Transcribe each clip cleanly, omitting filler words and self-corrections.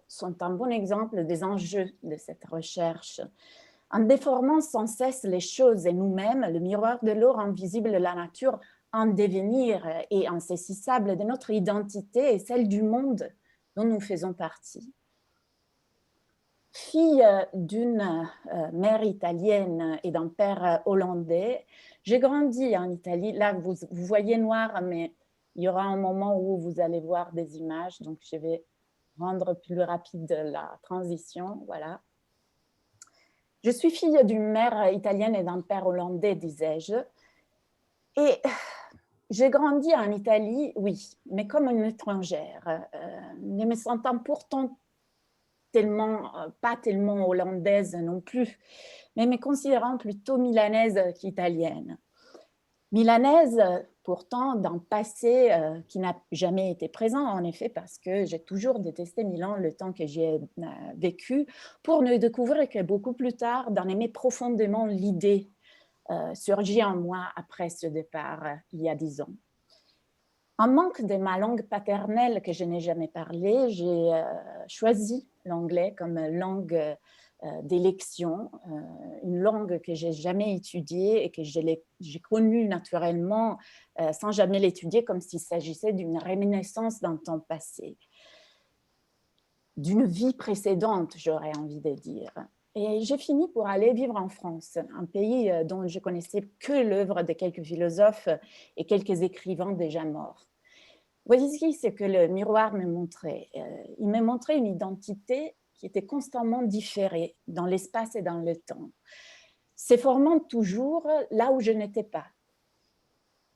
sont un bon exemple des enjeux de cette recherche. En déformant sans cesse les choses et nous-mêmes, le miroir de l'eau rend visible la nature en devenir et insaisissable de notre identité et celle du monde dont nous faisons partie. Fille d'une mère italienne et d'un père hollandais, j'ai grandi en Italie. Là, vous voyez noir, mais il y aura un moment où vous allez voir des images, donc je vais rendre plus rapide la transition. Voilà. Je suis fille d'une mère italienne et d'un père hollandais, disais-je. Et j'ai grandi en Italie, oui, mais comme une étrangère, ne me sentant pourtant pas tellement hollandaise non plus, mais me considérant plutôt milanaise qu'italienne. Milanaise, pourtant, d'un passé qui n'a jamais été présent, en effet, parce que j'ai toujours détesté Milan le temps que j'y ai vécu, pour ne découvrir que beaucoup plus tard, d'en aimer profondément l'idée surgit en moi après ce départ, il y a 10 ans. En manque de ma langue paternelle que je n'ai jamais parlé, j'ai choisi l'anglais comme langue d'élection, une langue que j'ai jamais étudiée et que j'ai connue naturellement sans jamais l'étudier, comme s'il s'agissait d'une réminiscence d'un temps passé, d'une vie précédente, j'aurais envie de dire. Et j'ai fini pour aller vivre en France, un pays dont je connaissais que l'œuvre de quelques philosophes et quelques écrivains déjà morts. Voici ce que le miroir me montrait. Il me montrait une identité qui était constamment différée dans l'espace et dans le temps, se formant toujours là où je n'étais pas.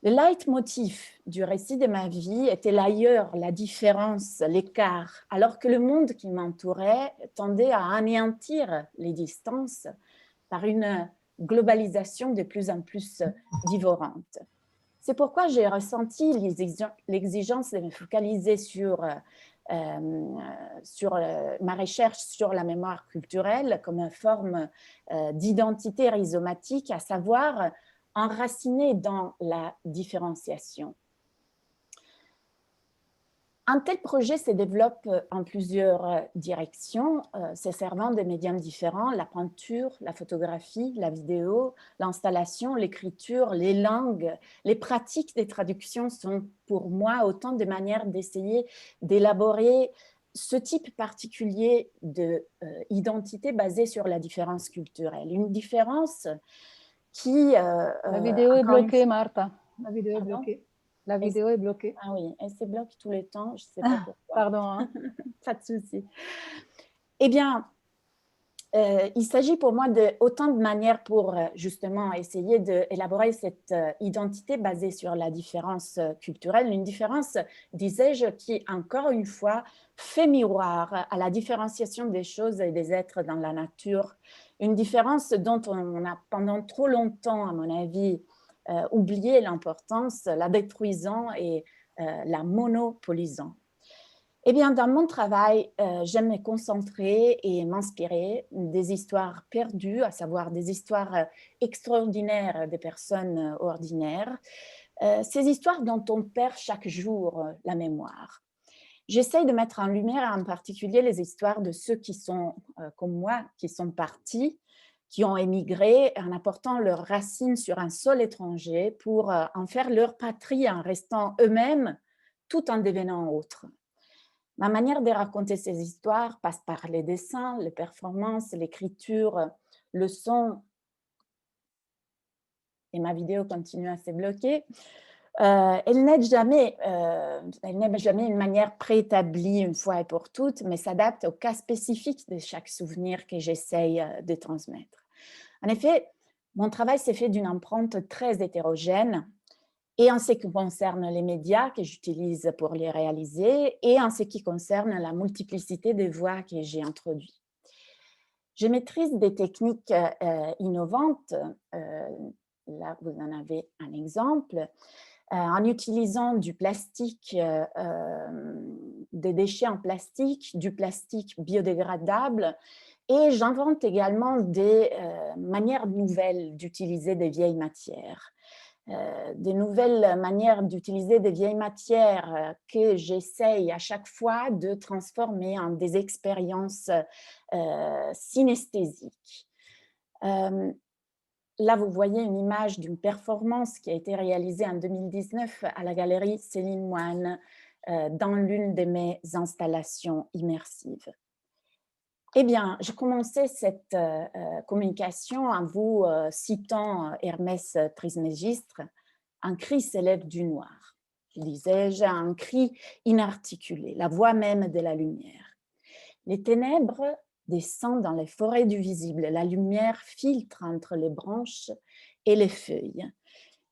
Le leitmotiv du récit de ma vie était l'ailleurs, la différence, l'écart, alors que le monde qui m'entourait tendait à anéantir les distances par une globalisation de plus en plus dévorante. C'est pourquoi j'ai ressenti l'exigence de me focaliser sur ma recherche sur la mémoire culturelle comme une forme d'identité rhizomatique, à savoir enracinée dans la différenciation. Un tel projet se développe en plusieurs directions, se servant de médiums différents, la peinture, la photographie, la vidéo, l'installation, l'écriture, les langues. Les pratiques des traductions sont pour moi autant de manières d'essayer d'élaborer ce type particulier d'identité basée sur la différence culturelle. Une différence qui, La vidéo est encore une bloquée, fois, Martha. La vidéo est pardon, bloquée. La vidéo est bloquée. ah oui, elle se bloque tout le temps, je ne sais pas pourquoi. Pardon, hein. Pas de souci. Eh bien, il s'agit pour moi de autant de manières pour justement essayer d'élaborer cette identité basée sur la différence culturelle, une différence, disais-je, qui, encore une fois, fait miroir à la différenciation des choses et des êtres dans la nature, une différence dont on a pendant trop longtemps, à mon avis, oublié l'importance, la détruisant et la monopolisant. Eh bien, dans mon travail, j'aime me concentrer et m'inspirer des histoires perdues, à savoir des histoires extraordinaires des personnes ordinaires, ces histoires dont on perd chaque jour la mémoire. J'essaye de mettre en lumière en particulier les histoires de ceux qui sont comme moi, qui sont partis, qui ont émigré en apportant leurs racines sur un sol étranger pour en faire leur patrie en restant eux-mêmes tout en devenant autres. Ma manière de raconter ces histoires passe par les dessins, les performances, l'écriture, le son, et ma vidéo continue à se bloquer. Elle n'est jamais une manière préétablie une fois et pour toutes, mais s'adapte au cas spécifique de chaque souvenir que j'essaye de transmettre. En effet, mon travail s'est fait d'une empreinte très hétérogène, et en ce qui concerne les médias que j'utilise pour les réaliser, et en ce qui concerne la multiplicité des voix que j'ai introduites. Je maîtrise des techniques innovantes, là vous en avez un exemple, en utilisant du plastique, des déchets en plastique, du plastique biodégradable, et j'invente également des manières nouvelles d'utiliser des vieilles matières. des nouvelles manières d'utiliser des vieilles matières que j'essaye à chaque fois de transformer en des expériences synesthésiques. Là, vous voyez une image d'une performance qui a été réalisée en 2019 à la galerie Céline Moine dans l'une de mes installations immersives. Eh bien, je commençais cette communication en vous citant Hermès Trismégistre, un cri s'élève du noir. Disais-je, un cri inarticulé, la voix même de la lumière. Les ténèbres descendent dans les forêts du visible, la lumière filtre entre les branches et les feuilles.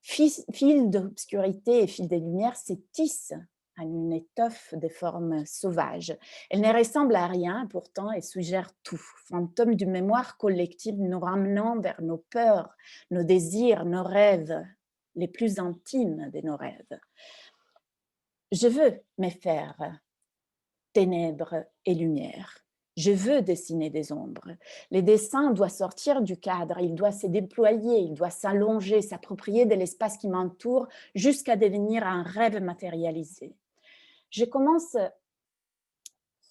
Fils d'obscurité et fils de lumière se tissent à une étoffe de formes sauvages. Elle ne ressemble à rien, pourtant elle suggère tout. Fantôme d'une mémoire collective nous ramenant vers nos peurs, nos désirs, nos rêves, les plus intimes de nos rêves. Je veux me faire ténèbres et lumière. Je veux dessiner des ombres. Le dessin doit sortir du cadre, il doit se déployer, il doit s'allonger, s'approprier de l'espace qui m'entoure jusqu'à devenir un rêve matérialisé. Je commence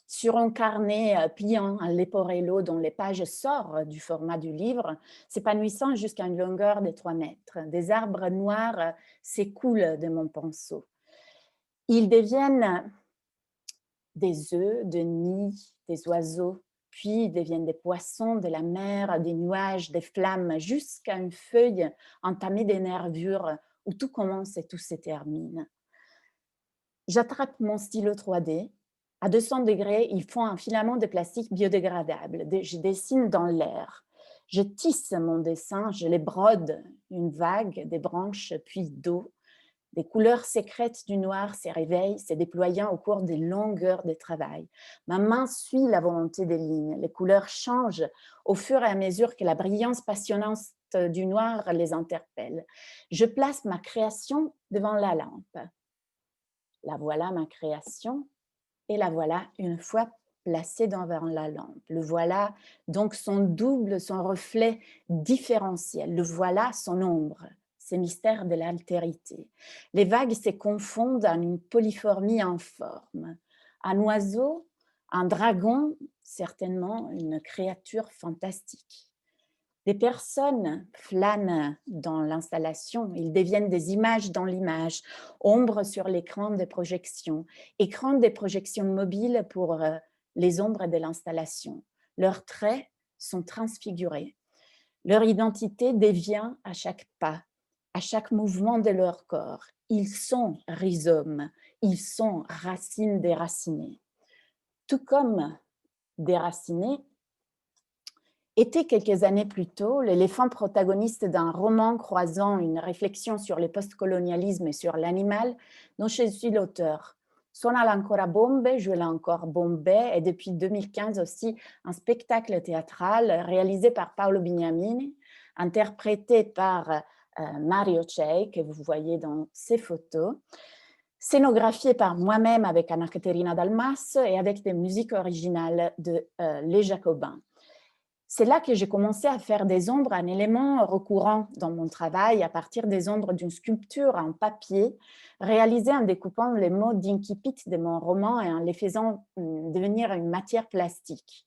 sur un carnet pliant, un leporello dont les pages sortent du format du livre, s'épanouissant jusqu'à une longueur de 3 mètres. Des arbres noirs s'écoulent de mon pinceau. Ils deviennent des œufs, des nids, des oiseaux, puis deviennent des poissons de la mer, des nuages, des flammes, jusqu'à une feuille entamée de nervures où tout commence et tout se termine. J'attrape mon stylo 3D. À 200 degrés, ils font un filament de plastique biodégradable. Je dessine dans l'air. Je tisse mon dessin, je les brode, une vague, des branches, puis d'eau. Des couleurs sécrètes du noir se réveillent, se déployant au cours des longues heures de travail. Ma main suit la volonté des lignes. Les couleurs changent au fur et à mesure que la brillance passionnante du noir les interpelle. Je place ma création devant la lampe. La voilà ma création, et la voilà une fois placée devant la lampe. Le voilà donc son double, son reflet différentiel. Le voilà son ombre. Ces mystères de l'altérité. Les vagues se confondent en une polyformie informe. Un oiseau, un dragon, certainement une créature fantastique. Des personnes flânent dans l'installation, ils deviennent des images dans l'image, ombres sur l'écran de projection, écran de projection mobile pour les ombres de l'installation. Leurs traits sont transfigurés. Leur identité devient à chaque pas, à chaque mouvement de leur corps. Ils sont rhizomes, ils sont racines déracinées. Tout comme déracinées était quelques années plus tôt l'éléphant protagoniste d'un roman croisant une réflexion sur le postcolonialisme et sur l'animal dont je suis l'auteur. Suona ancora bombe, je l'ai encore bombé, et depuis 2015 aussi un spectacle théâtral réalisé par Paolo Bignamini, interprété par Mario Cei, que vous voyez dans ces photos, scénographié par moi-même avec Anna Caterina Dalmas et avec des musiques originales de Les Jacobins. C'est là que j'ai commencé à faire des ombres, un élément recourant dans mon travail à partir des ombres d'une sculpture en papier, réalisée en découpant les mots d'incipit de mon roman et en les faisant devenir une matière plastique.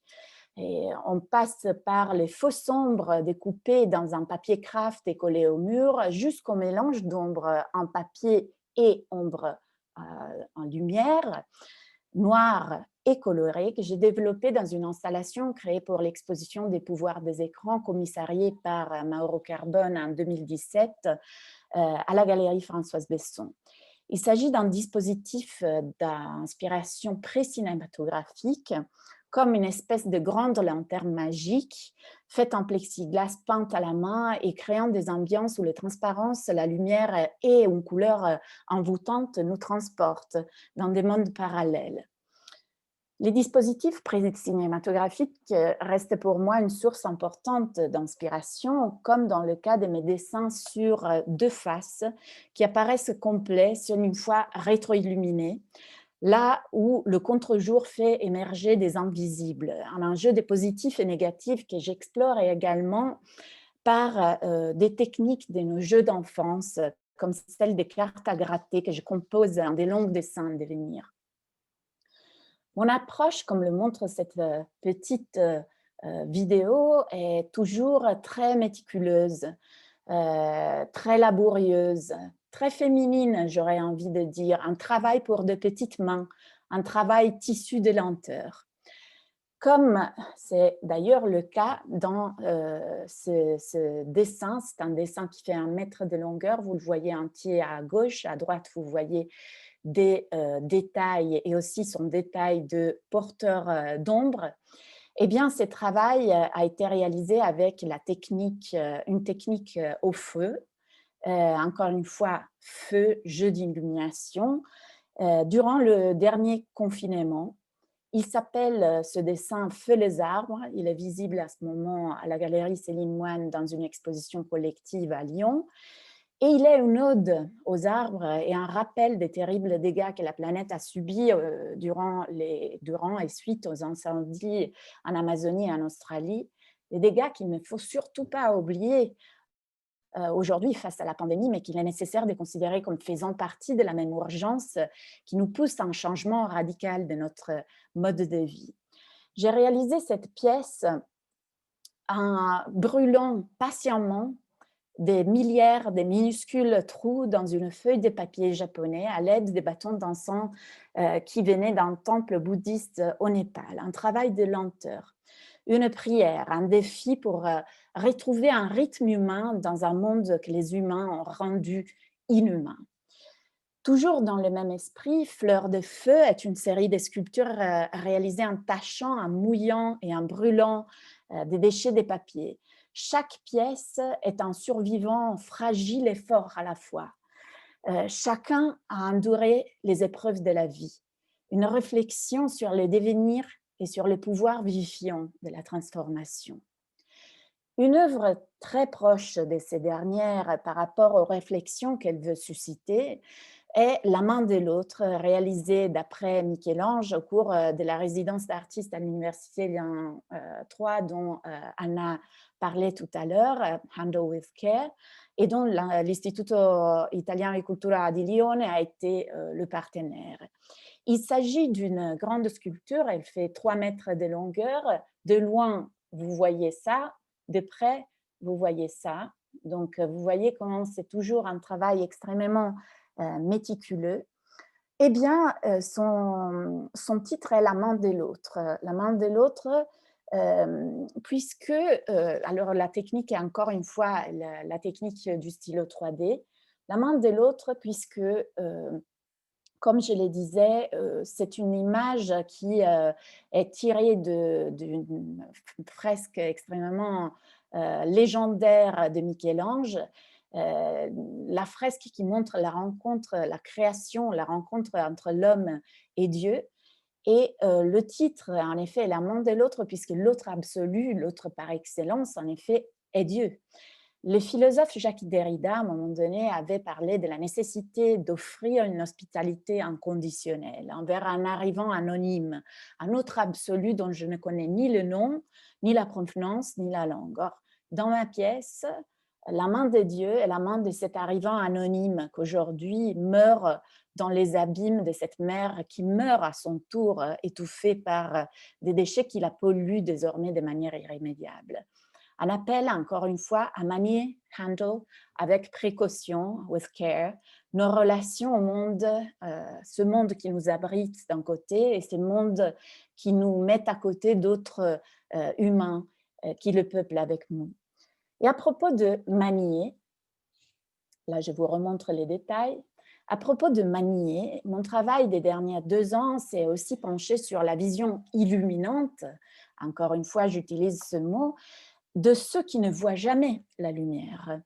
Et on passe par les fausses ombres découpées dans un papier craft et collées au mur, jusqu'au mélange d'ombres en papier et ombres en lumière, noire et colorée, que j'ai développée dans une installation créée pour l'exposition des pouvoirs des écrans, commissariée par Mauro Carbone en 2017 à la Galerie Françoise Besson. Il s'agit d'un dispositif d'inspiration pré-cinématographique, comme une espèce de grande lanterne magique, faite en plexiglas, peinte à la main et créant des ambiances où les transparences, la lumière et une couleur envoûtante nous transportent dans des mondes parallèles. Les dispositifs pré-cinématographiques restent pour moi une source importante d'inspiration, comme dans le cas de mes dessins sur 2 faces qui apparaissent complets sur une fois rétroilluminés, là où le contre-jour fait émerger des invisibles. Un enjeu des positifs et négatifs que j'explore également par des techniques de nos jeux d'enfance comme celle des cartes à gratter que je compose dans des longs dessins de devenir. Mon approche, comme le montre cette petite vidéo, est toujours très méticuleuse, très laborieuse, très féminine, j'aurais envie de dire, un travail pour de petites mains, un travail tissu de lenteur. Comme c'est d'ailleurs le cas dans ce dessin, c'est un dessin qui fait 1 mètre de longueur, vous le voyez entier à gauche, à droite vous voyez des détails et aussi son détail de porteur d'ombre. Eh bien, ce travail a été réalisé avec la technique, une technique au feu, encore une fois, feu, jeu d'illumination, durant le dernier confinement. Il s'appelle ce dessin Feu les arbres. Il est visible à ce moment à la galerie Céline Moine dans une exposition collective à Lyon. Et il est une ode aux arbres et un rappel des terribles dégâts que la planète a subis durant et suite aux incendies en Amazonie et en Australie. Des dégâts qu'il ne faut surtout pas oublier aujourd'hui face à la pandémie, mais qu'il est nécessaire de considérer comme faisant partie de la même urgence qui nous pousse à un changement radical de notre mode de vie. J'ai réalisé cette pièce en brûlant patiemment des milliers, des minuscules trous dans une feuille de papier japonais à l'aide des bâtons d'encens qui venaient d'un temple bouddhiste au Népal. Un travail de lenteur, une prière, un défi pour retrouver un rythme humain dans un monde que les humains ont rendu inhumain. Toujours dans le même esprit, Fleur de feu est une série de sculptures réalisées en tachant, en mouillant et en brûlant des déchets des papiers. Chaque pièce est un survivant fragile et fort à la fois. Chacun a enduré les épreuves de la vie. Une réflexion sur le devenir et sur le pouvoir vivifiant de la transformation. Une œuvre très proche de ces dernières par rapport aux réflexions qu'elle veut susciter est La main de l'autre, réalisée d'après Michel-Ange au cours de la résidence d'artiste à l'Université Lyon 3 dont Anna parlait tout à l'heure, Handle with Care, et dont l'Istituto Italiano di Cultura di Lione a été le partenaire. Il s'agit d'une grande sculpture, elle fait 3 mètres de longueur. De loin, vous voyez ça, de près, vous voyez ça. Donc, vous voyez comment c'est toujours un travail extrêmement méticuleux. Eh bien, son titre est La main de l'autre. La main de l'autre, puisque, alors la technique est encore une fois la technique du stylo 3D. La main de l'autre, puisque, comme je le disais, c'est une image qui est tirée d'une fresque extrêmement légendaire de Michel-Ange. La fresque qui montre la rencontre, la création, la rencontre entre l'homme et Dieu. Et le titre, en effet, est La main de l'autre, puisque l'autre absolu, l'autre par excellence, en effet, est Dieu. Le philosophe Jacques Derrida, à un moment donné, avait parlé de la nécessité d'offrir une hospitalité inconditionnelle envers un arrivant anonyme, un autre absolu dont je ne connais ni le nom, ni la provenance, ni la langue. Or, dans ma pièce, la main de Dieu est la main de cet arrivant anonyme qu'aujourd'hui meurt dans les abîmes de cette mer qui meurt à son tour étouffée par des déchets qui la polluent désormais de manière irrémédiable. Un appel, encore une fois, à manier, handle, avec précaution, with care, nos relations au monde, ce monde qui nous abrite d'un côté et ce monde qui nous met à côté d'autres humains qui le peuplent avec nous. Et à propos de manier, là je vous remontre les détails, à propos de manier, mon travail des derniers 2 ans s'est aussi penché sur la vision illuminante, encore une fois j'utilise ce mot, de ceux qui ne voient jamais la lumière.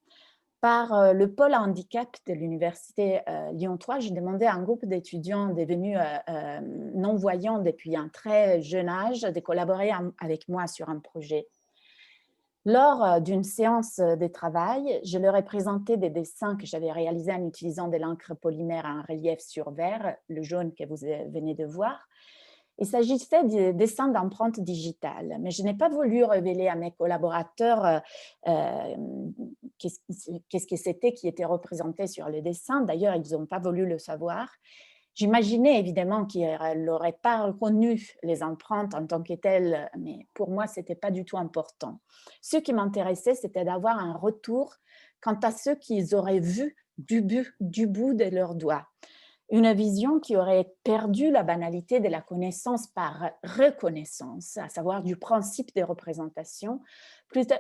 Par le pôle handicap de l'Université Lyon 3, j'ai demandé à un groupe d'étudiants devenus non-voyants depuis un très jeune âge de collaborer avec moi sur un projet. Lors d'une séance de travail, je leur ai présenté des dessins que j'avais réalisés en utilisant de l'encre polymère en relief sur verre, le jaune que vous venez de voir. Il s'agissait de dessins d'empreintes digitales, mais je n'ai pas voulu révéler à mes collaborateurs qu'est-ce que c'était qui était représenté sur le dessin. D'ailleurs, ils n'ont pas voulu le savoir. J'imaginais évidemment qu'ils n'auraient pas reconnu les empreintes en tant que telles, mais pour moi, ce n'était pas du tout important. Ce qui m'intéressait, c'était d'avoir un retour quant à ceux qu'ils auraient vu du bout de leurs doigts. Une vision qui aurait perdu la banalité de la connaissance par reconnaissance, à savoir du principe de représentation,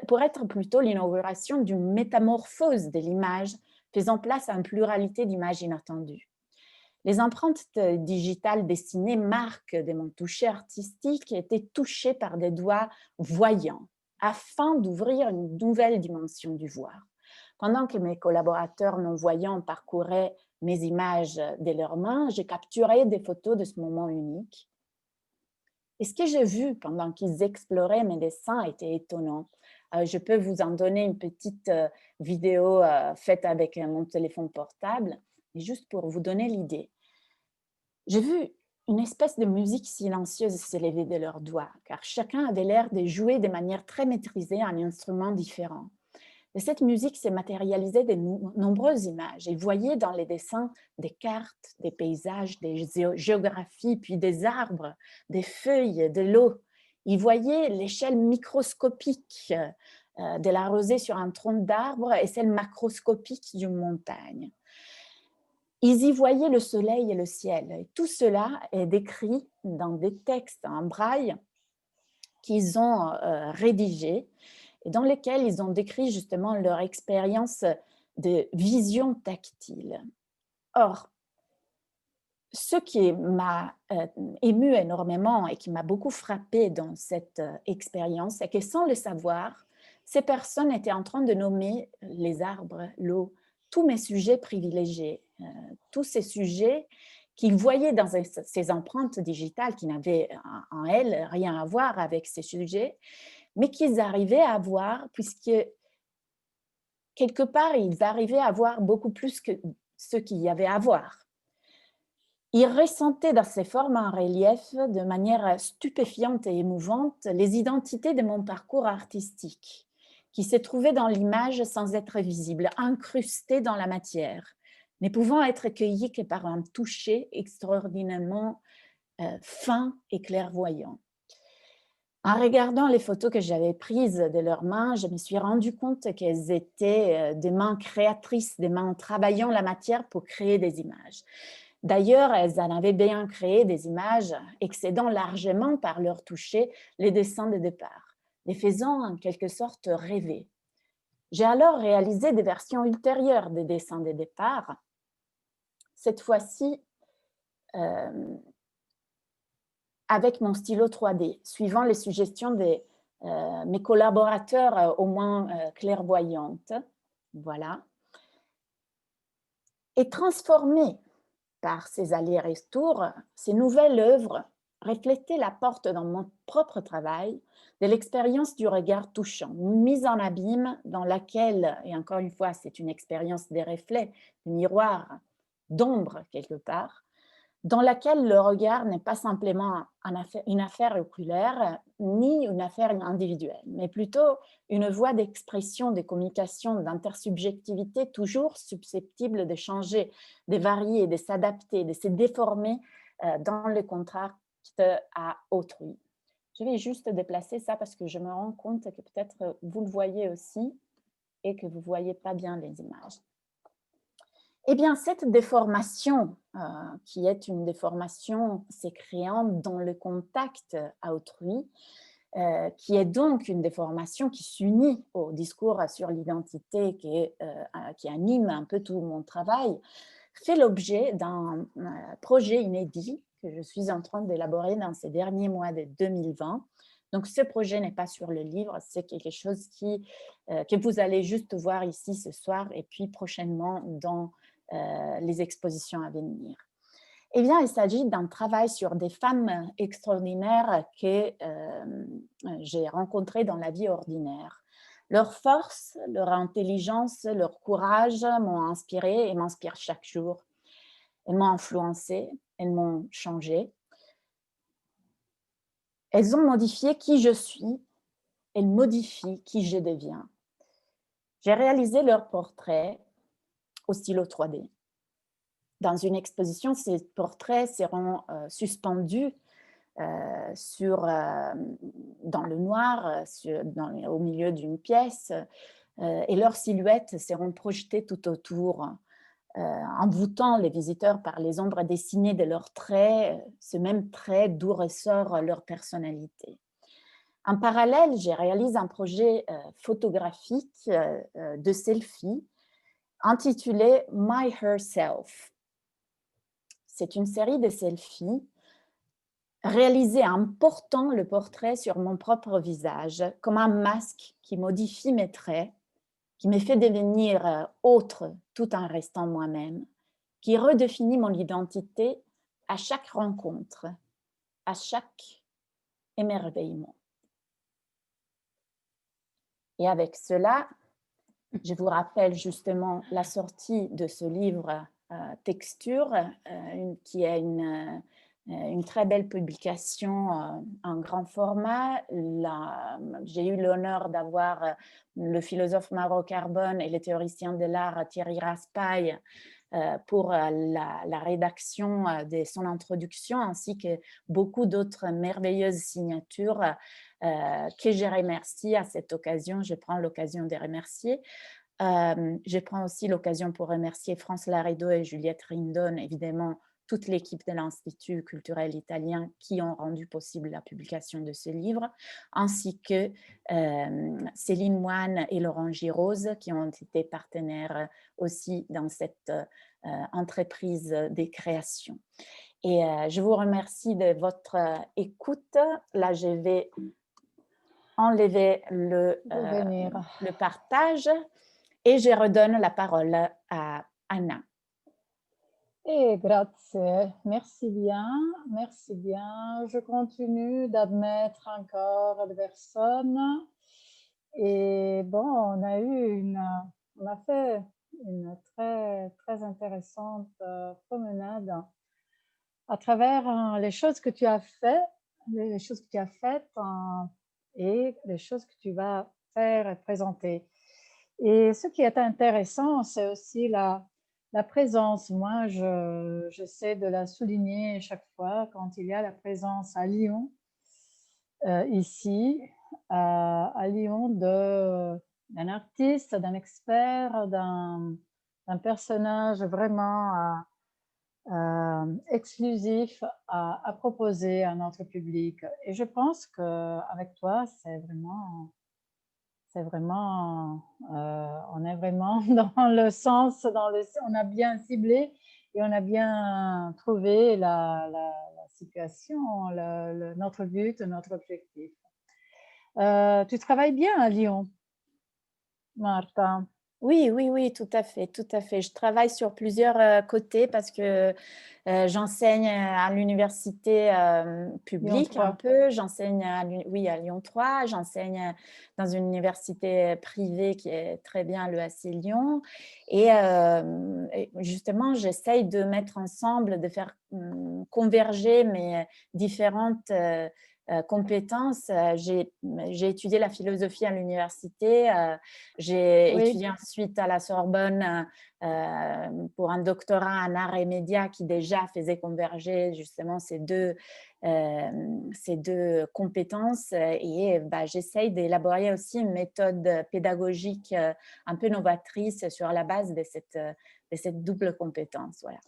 pour être plutôt l'inauguration d'une métamorphose de l'image, faisant place à une pluralité d'images inattendues. Les empreintes digitales dessinées marquent de mon toucher artistique étaient touchées par des doigts voyants, afin d'ouvrir une nouvelle dimension du voir. Pendant que mes collaborateurs non-voyants parcouraient mes images de leurs mains, j'ai capturé des photos de ce moment unique. Et ce que j'ai vu pendant qu'ils exploraient mes dessins était étonnant. Je peux vous en donner une petite vidéo faite avec mon téléphone portable, mais juste pour vous donner l'idée. J'ai vu une espèce de musique silencieuse s'élever de leurs doigts, car chacun avait l'air de jouer de manière très maîtrisée un instrument différent. Et cette musique s'est matérialisée de nombreuses images. Ils voyaient dans les dessins des cartes, des paysages, des géographies, puis des arbres, des feuilles, de l'eau. Ils voyaient l'échelle microscopique de la rosée sur un tronc d'arbre et celle macroscopique d'une montagne. Ils y voyaient le soleil et le ciel. Et tout cela est décrit dans des textes en braille qu'ils ont rédigés et dans lesquels ils ont décrit justement leur expérience de vision tactile. Or, ce qui m'a ému énormément et qui m'a beaucoup frappé dans cette expérience, c'est que sans le savoir, ces personnes étaient en train de nommer les arbres, l'eau, tous mes sujets privilégiés, tous ces sujets qu'ils voyaient dans ces empreintes digitales qui n'avaient en elles rien à voir avec ces sujets, mais qu'ils arrivaient à voir, puisque quelque part, ils arrivaient à voir beaucoup plus que ce qu'il y avait à voir. Ils ressentaient dans ces formes en relief, de manière stupéfiante et émouvante, les identités de mon parcours artistique, qui se trouvaient dans l'image sans être visibles, incrustées dans la matière, ne pouvant être cueillies que par un toucher extraordinairement fin et clairvoyant. En regardant les photos que j'avais prises de leurs mains, je me suis rendu compte qu'elles étaient des mains créatrices, des mains travaillant la matière pour créer des images. D'ailleurs, elles en avaient bien créé des images excédant largement par leur toucher les dessins de départ, les faisant en quelque sorte rêver. J'ai alors réalisé des versions ultérieures des dessins de départ, cette fois-ci avec mon stylo 3D, suivant les suggestions de mes collaborateurs au moins clairvoyantes. Voilà. Et transformées par ces allers-retours, ces nouvelles œuvres reflétaient la porte dans mon propre travail de l'expérience du regard touchant, mise en abîme dans laquelle, et encore une fois, c'est une expérience des reflets, du miroir, d'ombre quelque part, dans laquelle le regard n'est pas simplement une affaire oculaire, ni une affaire individuelle, mais plutôt une voie d'expression, de communication, d'intersubjectivité toujours susceptible de changer, de varier, de s'adapter, de se déformer dans le contact à autrui. Je vais juste déplacer ça parce que je me rends compte que peut-être vous le voyez aussi et que vous ne voyez pas bien les images. Eh bien, cette déformation, qui est une déformation s'écréant dans le contact à autrui, qui est donc une déformation qui s'unit au discours sur l'identité qui anime un peu tout mon travail, fait l'objet d'un projet inédit que je suis en train d'élaborer dans ces derniers mois de 2020. Donc, ce projet n'est pas sur le livre, c'est quelque chose que vous allez juste voir ici ce soir et puis prochainement dans les expositions à venir. Eh bien, il s'agit d'un travail sur des femmes extraordinaires que j'ai rencontrées dans la vie ordinaire. Leur force, leur intelligence, leur courage m'ont inspirée et m'inspirent chaque jour. Elles m'ont influencée, elles m'ont changée. Elles ont modifié qui je suis, elles modifient qui je deviens. J'ai réalisé leurs portraits au stylo 3D. Dans une exposition, ces portraits seront suspendus dans le noir, au milieu d'une pièce, et leurs silhouettes seront projetées tout autour, envoûtant les visiteurs par les ombres dessinées de leurs traits, ce même trait d'où ressort leur personnalité. En parallèle, j'ai réalisé un projet photographique de selfie intitulé My Herself. C'est une série de selfies réalisée en portant le portrait sur mon propre visage, comme un masque qui modifie mes traits, qui me fait devenir autre tout en restant moi-même, qui redéfinit mon identité à chaque rencontre, à chaque émerveillement. Et avec cela, je vous rappelle justement la sortie de ce livre Texture, qui est une très belle publication en grand format. J'ai eu l'honneur d'avoir le philosophe Mauro Carbone et le théoricien de l'art Thierry Raspail pour la rédaction de son introduction, ainsi que beaucoup d'autres merveilleuses signatures que je remercie à cette occasion. Je prends l'occasion de remercier. Je prends aussi l'occasion pour remercier France Laredo et Juliette Rindon, évidemment, toute l'équipe de l'Institut culturel italien qui ont rendu possible la publication de ce livre, ainsi que Céline Moine et Laurent Girose, qui ont été partenaires aussi dans cette entreprise des créations. Et je vous remercie de votre écoute. Là, je vais enlever le partage et je redonne la parole à Anna. Grazie, merci bien, merci bien. Je continue d'admettre encore des personnes. Et bon, on a fait une très, très intéressante promenade à travers les choses que tu as faites, et les choses que tu vas faire et présenter. Et ce qui est intéressant, c'est aussi la présence. Moi, j'essaie de la souligner chaque fois quand il y a la présence à Lyon, ici, à Lyon, d'un artiste, d'un expert, d'un personnage vraiment exclusif à proposer à notre public. Et je pense qu'avec toi, on est vraiment dans le sens, on a bien ciblé et on a bien trouvé la situation, notre but, notre objectif. Tu travailles bien à Lyon, Martha? Oui, oui, oui, tout à fait, tout à fait. Je travaille sur plusieurs côtés parce que j'enseigne à l'université publique un peu, j'enseigne à Lyon 3, j'enseigne dans une université privée qui est très bien, l'EAC Lyon. Et justement, j'essaye de mettre ensemble, de faire converger mes différentes compétences. J'ai étudié la philosophie à l'université, j'ai étudié ensuite à la Sorbonne pour un doctorat en arts et médias qui déjà faisait converger justement ces deux compétences, et j'essaye d'élaborer aussi une méthode pédagogique un peu novatrice sur la base de cette double compétence. Voilà.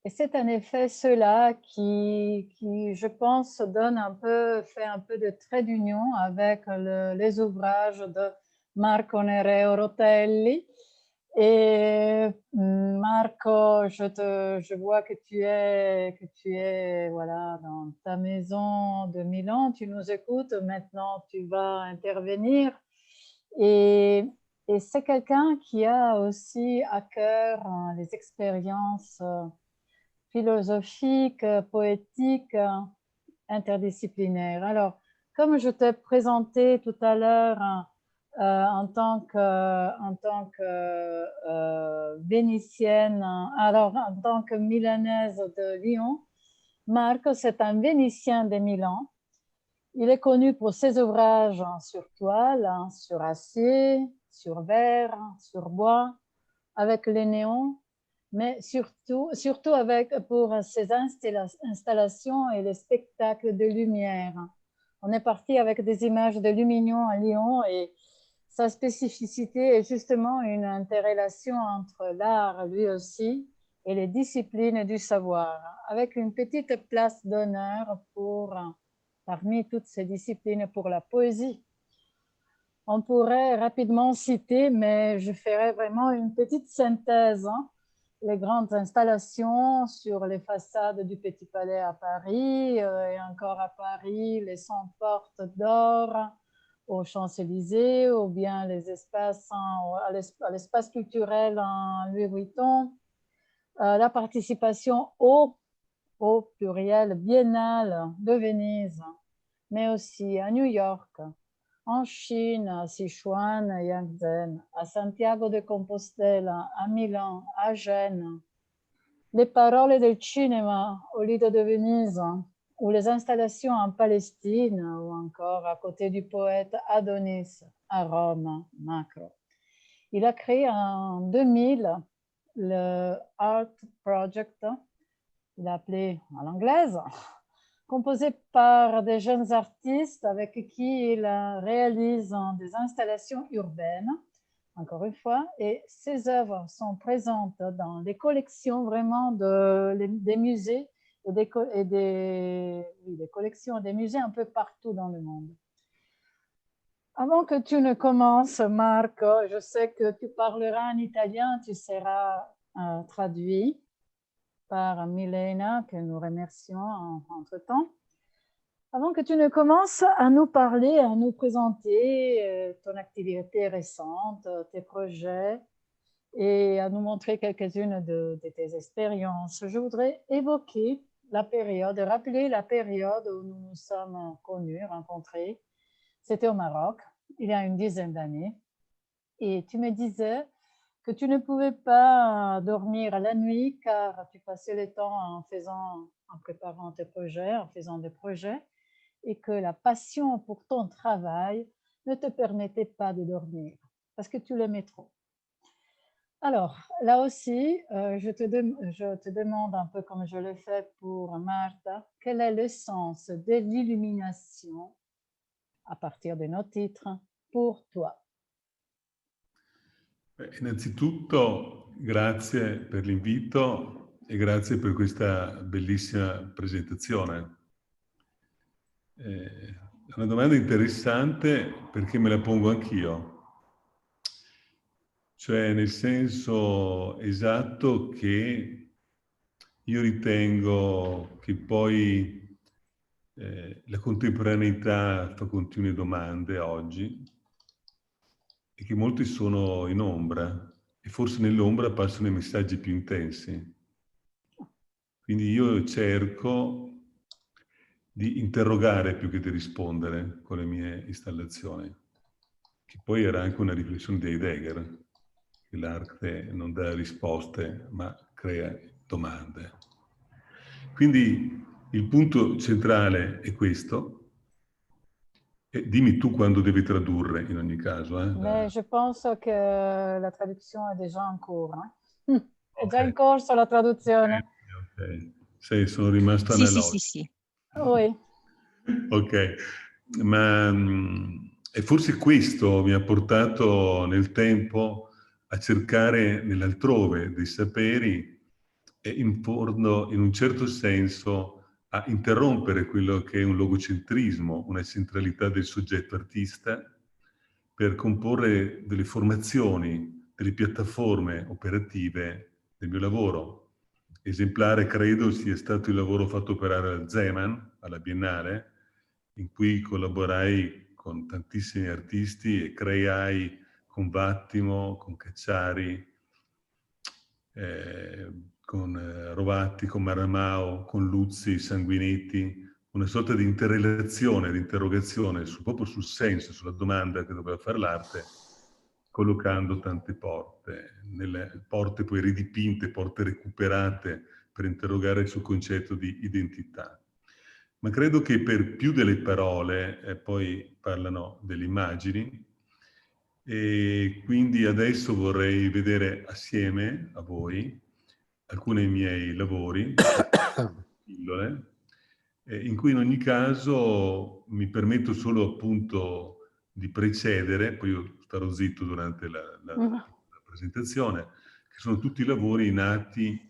Et c'est en effet cela qui, je pense, fait un peu de trait d'union avec les ouvrages de Marco Nereo Rotelli. Et Marco, je vois que tu es voilà, dans ta maison de Milan, tu nous écoutes, maintenant tu vas intervenir. Et c'est quelqu'un qui a aussi à cœur les expériences philosophique, poétique, interdisciplinaire. Alors, comme je t'ai présenté tout à l'heure en tant que vénitienne, alors en tant que milanaise de Lyon, Marco, c'est un Vénitien de Milan. Il est connu pour ses ouvrages sur toile, sur acier, sur verre, sur bois, avec les néons, mais surtout pour ces installations et les spectacles de lumière. On est parti avec des images de Lumignon à Lyon et sa spécificité est justement une interrelation entre l'art, lui aussi, et les disciplines du savoir, avec une petite place d'honneur parmi toutes ces disciplines pour la poésie. On pourrait rapidement citer, mais je ferai vraiment une petite synthèse, les grandes installations sur les façades du Petit Palais à Paris, et encore à Paris, les 100 portes d'or aux Champs-Élysées, ou bien les espaces à l'espace culturel en Louis Vuitton, la participation au pluriel biennale de Venise, mais aussi à New York, en Chine, à Sichuan, à Yangtze, à Santiago de Compostela, à Milan, à Gênes, les paroles del cinema au Lido de Venise, ou les installations en Palestine, ou encore à côté du poète Adonis à Rome, Macro. Il a créé en 2000 le Art Project, il l'a appelé à l'anglaise, composé par des jeunes artistes avec qui il réalise des installations urbaines, encore une fois, et ces œuvres sont présentes dans les collections vraiment des musées et des collections des musées un peu partout dans le monde. Avant que tu ne commences, Marco, je sais que tu parleras en italien, tu seras traduit par Milena, que nous remercions entre-temps. Avant que tu ne commences à nous parler, à nous présenter ton activité récente, tes projets, et à nous montrer quelques-unes de tes expériences, je voudrais évoquer rappeler la période où nous nous sommes connus, rencontrés. C'était au Maroc, il y a une dizaine d'années. Et tu me disais que tu ne pouvais pas dormir la nuit car tu passais le temps en préparant tes projets, en faisant des projets, et que la passion pour ton travail ne te permettait pas de dormir parce que tu l'aimais trop. Alors, là aussi, je te demande un peu comme je le fais pour Martha, quel est le sens de l'illumination à partir de nos titres pour toi? Innanzitutto grazie per l'invito e grazie per questa bellissima presentazione. È una domanda interessante perché me la pongo anch'io. Cioè nel senso esatto che io ritengo che poi la contemporaneità fa continue domande oggi e che molti sono in ombra e forse nell'ombra passano i messaggi più intensi. Quindi io cerco di interrogare più che di rispondere con le mie installazioni, che poi era anche una riflessione di Heidegger, che l'arte non dà risposte ma crea domande. Quindi il punto centrale è questo. E dimmi tu quando devi tradurre in ogni caso. Mais je pense que la traduzione è déjà in cours. È già in corso la traduzione. Ok. Sì, sono rimasto analogico. Sì. Oui. Ok, ma e forse questo mi ha portato nel tempo a cercare nell'altrove dei saperi e in fondo, in un certo senso, a interrompere quello che è un logocentrismo, una centralità del soggetto artista, per comporre delle formazioni, delle piattaforme operative del mio lavoro. Esemplare credo sia stato il lavoro fatto operare al Zeman, alla Biennale, in cui collaborai con tantissimi artisti e creai con Vattimo, con Cacciari, con Rovatti, con Maramao, con Luzzi, Sanguinetti, una sorta di interrelazione, di interrogazione proprio sul senso, sulla domanda che doveva fare l'arte, collocando tante porte, nelle porte poi ridipinte, porte recuperate per interrogare sul concetto di identità. Ma credo che per più delle parole, poi parlano delle immagini, E quindi adesso vorrei vedere assieme a voi alcuni dei miei lavori, pillole, in cui in ogni caso mi permetto solo appunto di precedere, poi io starò zitto durante la presentazione, che sono tutti lavori nati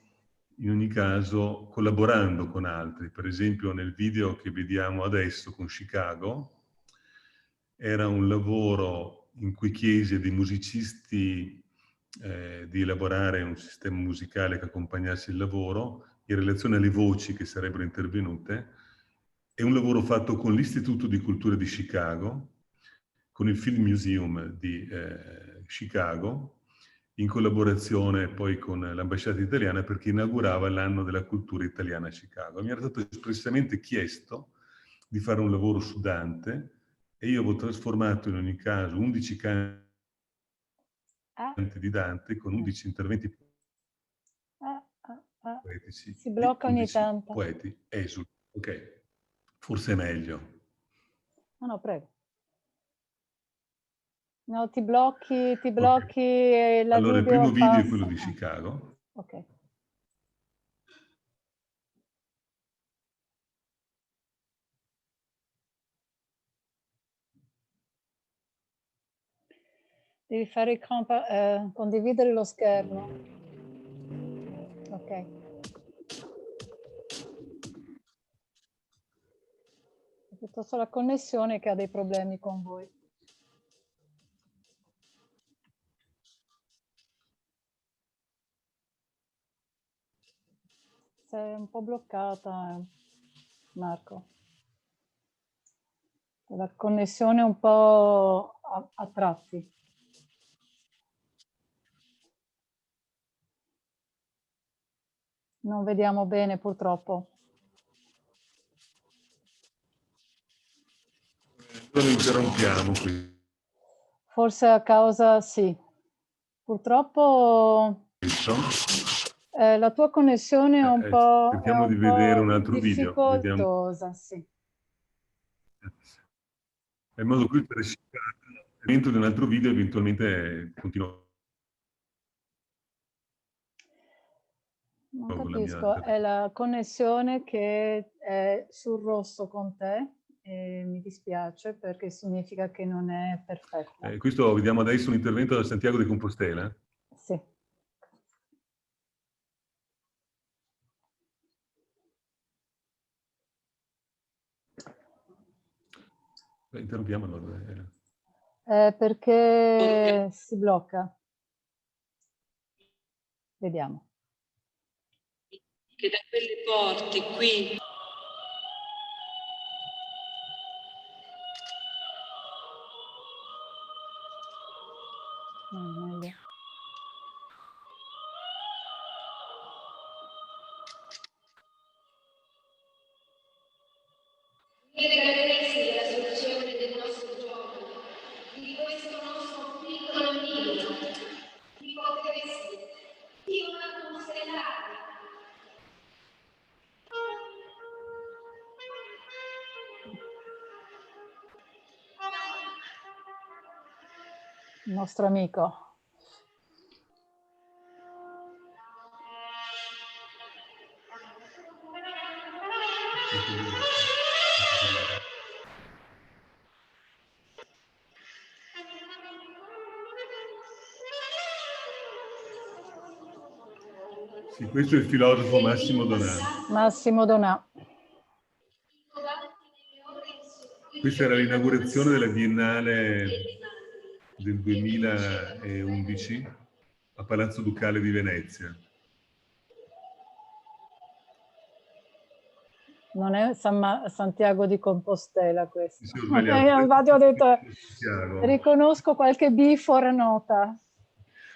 in ogni caso collaborando con altri. Per esempio nel video che vediamo adesso con Chicago, era un lavoro in cui chiesi a dei musicisti di elaborare un sistema musicale che accompagnasse il lavoro in relazione alle voci che sarebbero intervenute. È un lavoro fatto con l'Istituto di Cultura di Chicago, con il Film Museum di Chicago, in collaborazione poi con l'ambasciata italiana, perché inaugurava l'anno della cultura italiana a Chicago. Mi era stato espressamente chiesto di fare un lavoro su Dante e io avevo trasformato in ogni caso 11 canti di Dante con 11 interventi poetici Si di blocca ogni 11 tanto. poeti esuli. Ok, forse è meglio. No, prego. No, ti blocchi Okay. la Allora, il video primo video è quello passa. di Chicago. Ok. Devi fare condividere lo schermo. Ok. È piuttosto la connessione che ha dei problemi con voi. Sei un po' bloccata, Marco. La connessione è un po' a tratti. Non vediamo bene, purtroppo. Lo interrompiamo qui. Forse a causa, sì. Purtroppo la tua connessione è un po', cerchiamo di vedere un altro video. Vediamo. difficoltosa, sì. In modo qui per dentro di un altro video eventualmente continuo. Non capisco, è la connessione che è sul rosso con te e mi dispiace perché significa che non è perfetta. Questo vediamo adesso un intervento da Santiago de Compostela. Sì. Interrompiamo allora. Perché si blocca. Vediamo. Che da quelle porte qui Meglio. regaleresti della soluzione del nostro gioco, di questo nostro piccolo nido, di potresti, di una constellata. Il nostro amico. Sì, questo è il filosofo Massimo Donà. Massimo Donà. Questa era l'inaugurazione della Biennale del 2011 a Palazzo Ducale di Venezia. Non è Santiago di Compostela questo. Sì, sbagliato. Infatti ho detto, Santiago. riconosco qualche before nota.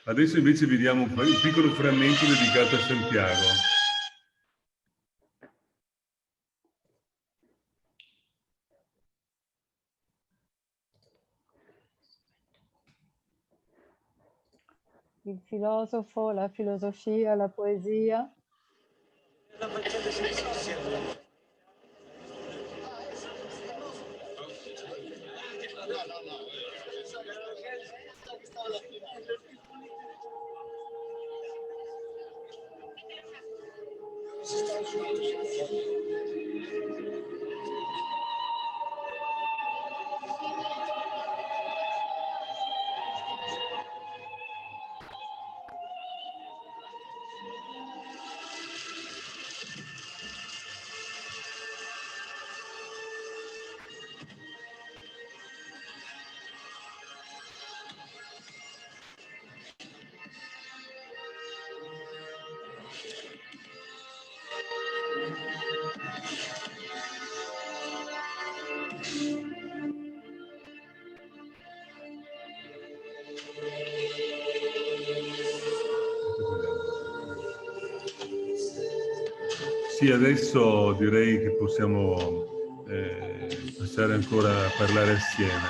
Adesso invece vediamo un piccolo frammento dedicato a Santiago. Il filosofo, la filosofia, la poesia. Sì, adesso direi che possiamo passare ancora a parlare assieme.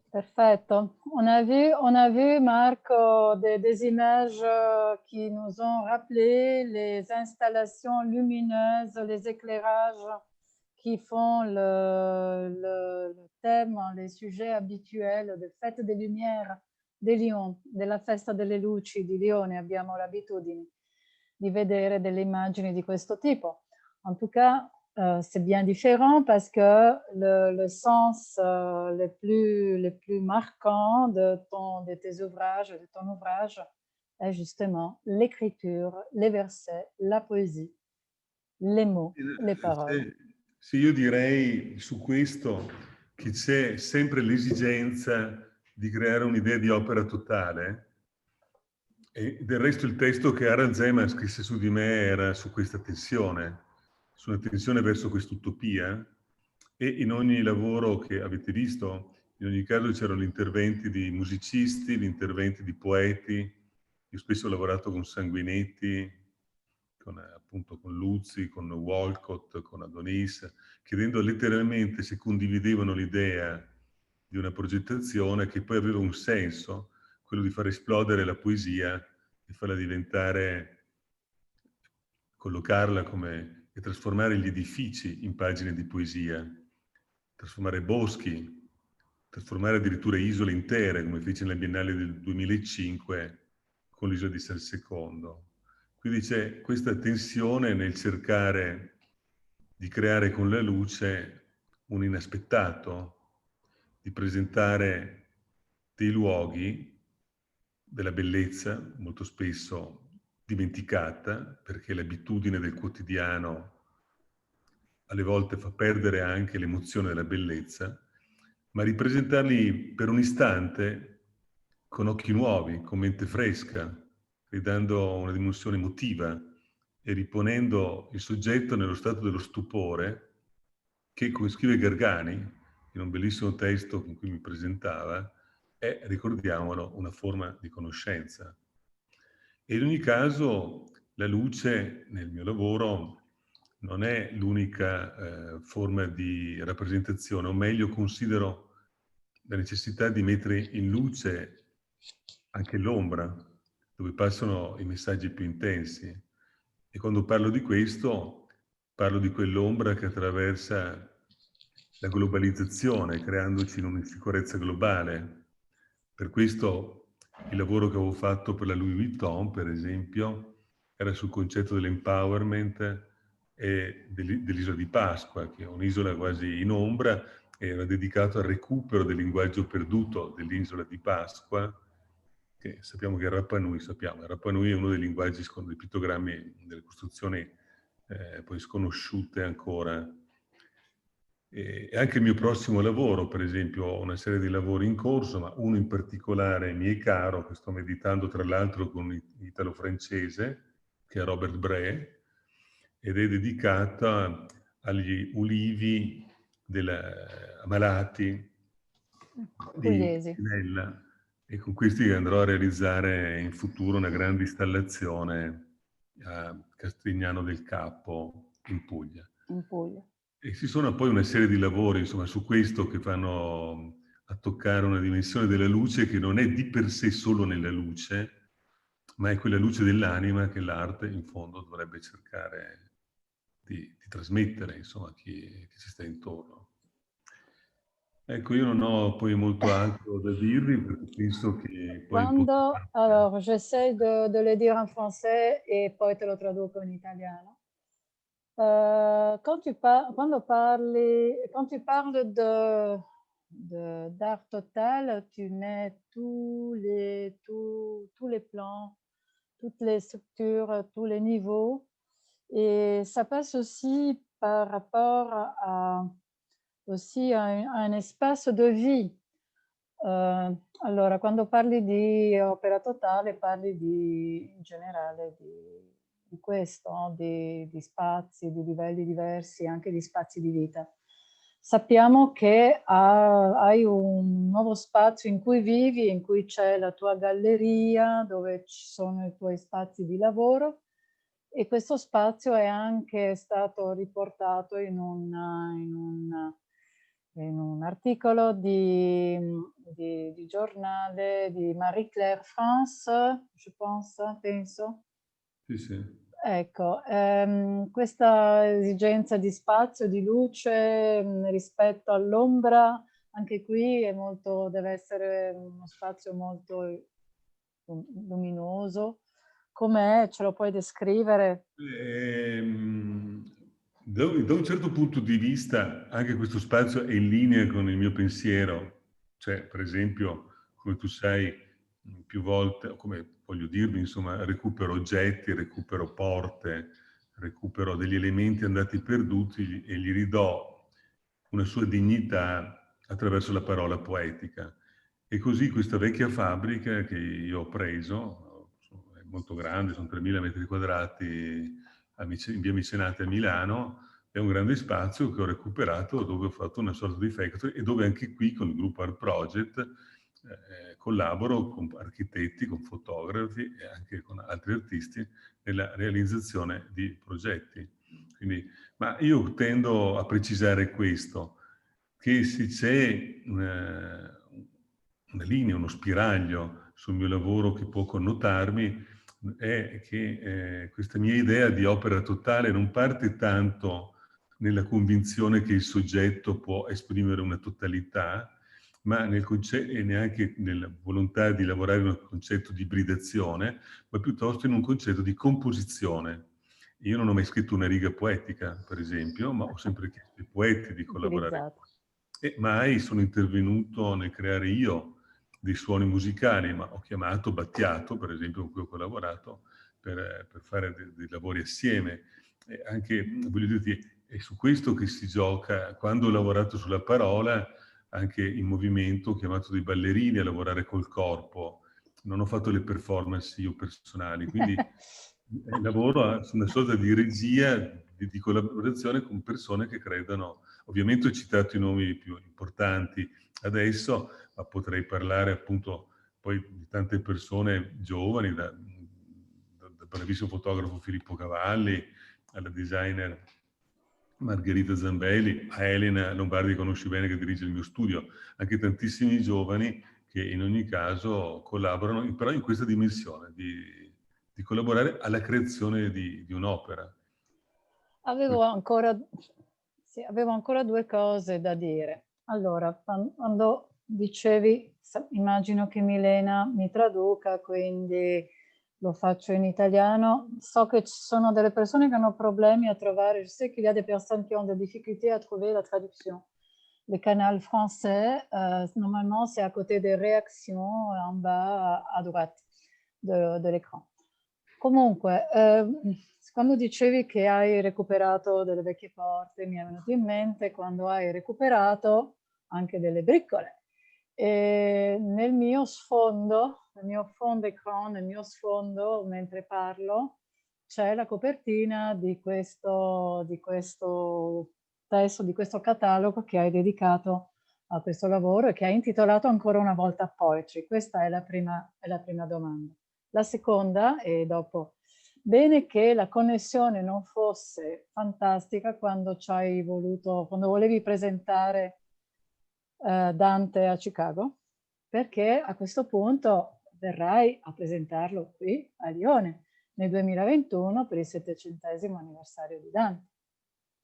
Perfetto. On a vu Marc, des images qui nous ont rappelé les installations lumineuses, les éclairages qui font le thème, les sujets habituels des fêtes des Lumières di Lyon, della festa delle luci di Lione. Abbiamo l'abitudine di vedere delle immagini di questo tipo. En tout cas, c'est bien différent parce que le sens le plus marquant de tes ouvrages, de ton ouvrage, è justement l'écriture, les versets, la poésie, les mots, les paroles. Sì, io direi su questo che c'è sempre l'esigenza di creare un'idea di opera totale, e del resto il testo che Harald Zeman scrisse su di me era su questa tensione, su una tensione verso quest'utopia, e in ogni lavoro che avete visto, in ogni caso c'erano gli interventi di musicisti, gli interventi di poeti. Io spesso ho lavorato con Sanguinetti, appunto con Luzzi, con Walcott, con Adonis, chiedendo letteralmente se condividevano l'idea di una progettazione che poi aveva un senso, quello di far esplodere la poesia e farla diventare, collocarla come, e trasformare gli edifici in pagine di poesia, trasformare boschi, trasformare addirittura isole intere, come fece nella Biennale del 2005 con l'isola di San Secondo. Quindi c'è questa tensione nel cercare di creare con la luce un inaspettato, di presentare dei luoghi della bellezza, molto spesso dimenticata, perché l'abitudine del quotidiano alle volte fa perdere anche l'emozione della bellezza, ma ripresentarli per un istante con occhi nuovi, con mente fresca, ridando una dimensione emotiva e riponendo il soggetto nello stato dello stupore che, come scrive Gargani, in un bellissimo testo con cui mi presentava, è, ricordiamolo, una forma di conoscenza. E in ogni caso la luce nel mio lavoro non è l'unica forma di rappresentazione, o meglio considero la necessità di mettere in luce anche l'ombra, dove passano i messaggi più intensi. E quando parlo di questo, parlo di quell'ombra che attraversa la globalizzazione, creandoci in un'insicurezza globale. Per questo il lavoro che avevo fatto per la Louis Vuitton, per esempio, era sul concetto dell'empowerment e dell'isola di Pasqua, che è un'isola quasi in ombra, e era dedicato al recupero del linguaggio perduto dell'isola di Pasqua, che sappiamo che Rapa Nui è uno dei linguaggi, dei pittogrammi, delle costruzioni poi sconosciute ancora. E anche il mio prossimo lavoro, per esempio, ho una serie di lavori in corso, ma uno in particolare mi è caro, che sto meditando tra l'altro con un italo-francese, che è Robert Bray, ed è dedicata agli ulivi ammalati di Pugliesi. Cinella, e con questi andrò a realizzare in futuro una grande installazione a Castignano del Capo, in Puglia. In Puglia. E ci sono poi una serie di lavori, insomma, su questo che vanno a toccare una dimensione della luce che non è di per sé solo nella luce, ma è quella luce dell'anima che l'arte, in fondo, dovrebbe cercare di trasmettere, insomma, a chi ci sta intorno. Ecco, io non ho poi molto altro da dirvi perché penso che poi in poche parole... Alors, j'essaie de le dire en français et poi te lo traduco in italiano. Quand tu parles d'art total, tu mets tous les plans, toutes les structures, tous les niveaux. Et ça passe aussi par rapport aussi a un espace de vie. Allora, quando parli di opera totale, parli in generale di questo, no? Di spazi, di livelli diversi, anche di spazi di vita. Sappiamo che hai un nuovo spazio in cui vivi, in cui c'è la tua galleria, dove ci sono i tuoi spazi di lavoro, e questo spazio è anche stato riportato in un articolo di giornale di Marie-Claire France, je pense, penso. Sì, sì. Ecco, questa esigenza di spazio, di luce rispetto all'ombra, anche qui è molto, deve essere uno spazio molto luminoso. Com'è? Ce lo puoi descrivere? Da un certo punto di vista anche questo spazio è in linea con il mio pensiero, cioè per esempio, come tu sai, più volte, come voglio dirvi, insomma, recupero oggetti, recupero porte, recupero degli elementi andati perduti e gli ridò una sua dignità attraverso la parola poetica. E così questa vecchia fabbrica che io ho preso, è molto grande, sono 3.000 metri quadrati in via Micenate a Milano, è un grande spazio che ho recuperato dove ho fatto una sorta di factory e dove anche qui con il gruppo Art Project collaboro con architetti, con fotografi e anche con altri artisti nella realizzazione di progetti. Quindi, ma io tendo a precisare questo, che se c'è una linea, uno spiraglio sul mio lavoro che può connotarmi, è che questa mia idea di opera totale non parte tanto nella convinzione che il soggetto può esprimere una totalità, ma e neanche nella volontà di lavorare in un concetto di ibridazione, ma piuttosto in un concetto di composizione. Io non ho mai scritto una riga poetica, per esempio, ma ho sempre chiesto ai poeti di collaborare con me. E mai sono intervenuto nel creare io dei suoni musicali, ma ho chiamato Battiato, per esempio, con cui ho collaborato, per fare dei lavori assieme. E anche, voglio dirti, è su questo che si gioca. Quando ho lavorato sulla parola, anche in movimento, ho chiamato dei ballerini a lavorare col corpo. Non ho fatto le performance io personali, quindi lavoro su una sorta di regia, di collaborazione con persone che credono. Ovviamente ho citato i nomi più importanti adesso, ma potrei parlare appunto poi di tante persone giovani, dal bravissimo fotografo Filippo Cavalli, alla designer Margherita Zambelli, a Elena Lombardi, che conosci bene, che dirige il mio studio, anche tantissimi giovani che in ogni caso collaborano, però in questa dimensione di collaborare alla creazione di un'opera. Avevo ancora 2 cose da dire. Allora, quando dicevi, immagino che Milena mi traduca, quindi lo faccio in italiano. So che ci sono delle persone che hanno problemi a trovare, je sais qu'il y a des personnes qui ont des difficultés à trouver la traduction. Le canal français, normalement, c'est à côté des réactions, en bas à droite de l'écran. Comunque, quando dicevi che hai recuperato delle vecchie porte, mi è venuto in mente quando hai recuperato anche delle briccole. E nel mio fond écran, nel mio sfondo, mentre parlo, c'è la copertina di questo testo, di questo catalogo che hai dedicato a questo lavoro e che hai intitolato ancora una volta Poetry. Questa è la prima domanda. La seconda, e dopo, bene che la connessione non fosse fantastica quando volevi presentare Dante a Chicago, perché a questo punto verrai a presentarlo qui a Lione nel 2021 per il 700° anniversario di Dante.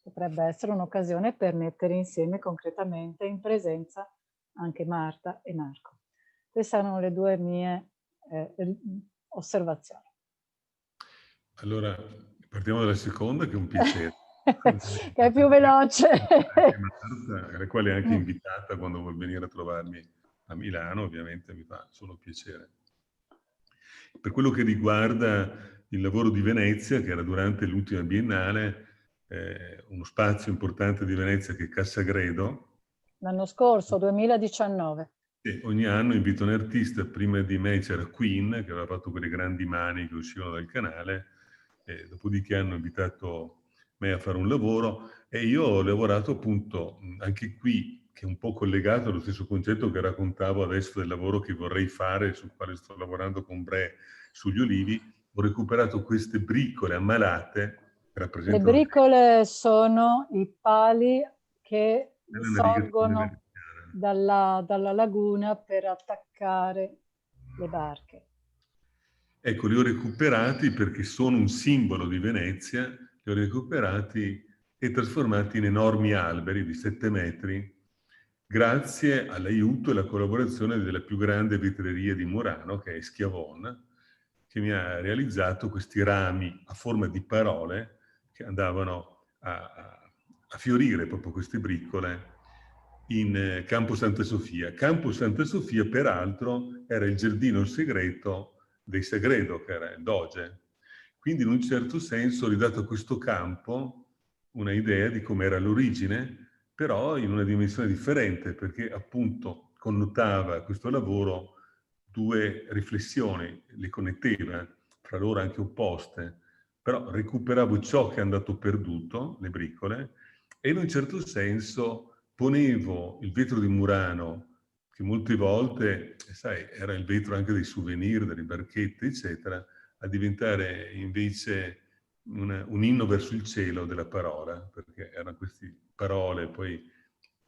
potrebbe essere un'occasione per mettere insieme concretamente in presenza anche Marta e Marco. Queste erano le due mie osservazioni. Allora, partiamo dalla seconda, che è un piacere. Che è più veloce. Marta, la quale è anche invitata quando vuol venire a trovarmi a Milano, ovviamente mi fa solo piacere. Per quello che riguarda il lavoro di Venezia, che era durante l'ultima biennale, uno spazio importante di Venezia che è Cassagredo. L'anno scorso, 2019. E ogni anno invito un artista, prima di me c'era Queen, che aveva fatto quelle grandi mani che uscivano dal canale, e dopodiché hanno invitato me a fare un lavoro e io ho lavorato appunto anche qui, che è un po' collegato allo stesso concetto che raccontavo adesso del lavoro che vorrei fare, sul quale sto lavorando con Bre sugli olivi. Ho recuperato queste bricole ammalate che rappresentano... Le bricole sono i pali che sorgono dalla laguna per attaccare le barche. Ecco, li ho recuperati perché sono un simbolo di Venezia, li ho recuperati e trasformati in enormi alberi di 7 metri, grazie all'aiuto e alla collaborazione della più grande vetreria di Murano, che è Schiavon, che mi ha realizzato questi rami a forma di parole che andavano a fiorire proprio queste bricole in Campo Santa Sofia. Campo Santa Sofia, peraltro, era il giardino segreto dei Sagredo, che era il Doge. Quindi in un certo senso ho ridato a questo campo una idea di com'era l'origine, però in una dimensione differente, perché appunto connotava questo lavoro due riflessioni, le connetteva, fra loro anche opposte, però recuperavo ciò che è andato perduto, le bricole, e in un certo senso ponevo il vetro di Murano, che molte volte, sai, era il vetro anche dei souvenir, delle barchette, eccetera, a diventare invece un inno verso il cielo della parola, perché erano queste parole poi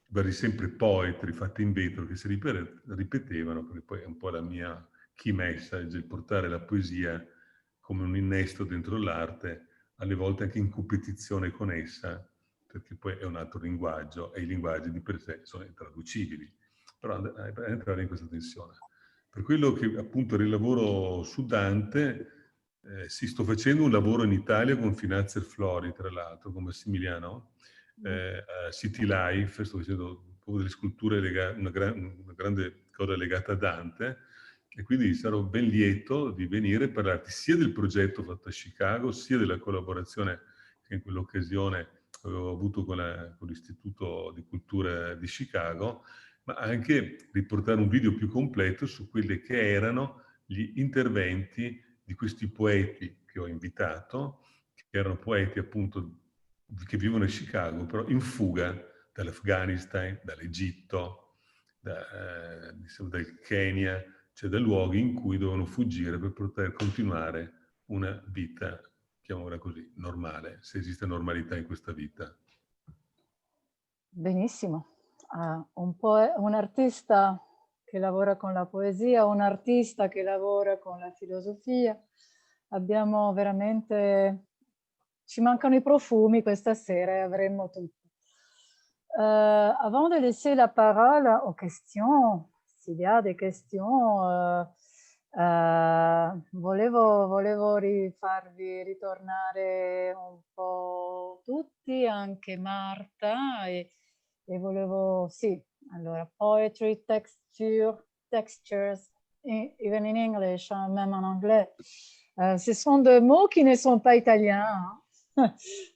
quasi sempre poetry fatte in vetro che si ripetevano, perché poi è un po' la mia key message, il portare la poesia come un innesto dentro l'arte, alle volte anche in competizione con essa, perché poi è un altro linguaggio e i linguaggi di per sé sono intraducibili. Però entrare in questa tensione. Per quello che appunto il lavoro su Dante, sì, sto facendo un lavoro in Italia con Finazer Flori, tra l'altro, con Massimiliano, City Life, sto facendo proprio delle sculture, una grande cosa legata a Dante, e quindi sarò ben lieto di venire e parlarti sia del progetto fatto a Chicago, sia della collaborazione che in quell'occasione avevo avuto con l'Istituto di Cultura di Chicago, ma anche riportare un video più completo su quelli che erano gli interventi di questi poeti che ho invitato, che erano poeti appunto che vivono a Chicago, però in fuga dall'Afghanistan, dall'Egitto, dal Kenya, cioè da luoghi in cui dovevano fuggire per poter continuare una vita, chiamiamola così, normale, se esiste normalità in questa vita. Benissimo. Un artista che lavora con la poesia, un artista che lavora con la filosofia. Abbiamo veramente... Ci mancano i profumi questa sera e avremmo tutto. Avant de laisser la parole aux questions, s'il y a des questions, volevo farvi ritornare un po' tutti, anche Marta, e volevo, sì, allora, poetry, textures, even in English, même en anglais. Ce sont des mots qui ne sont pas italiens. Hein.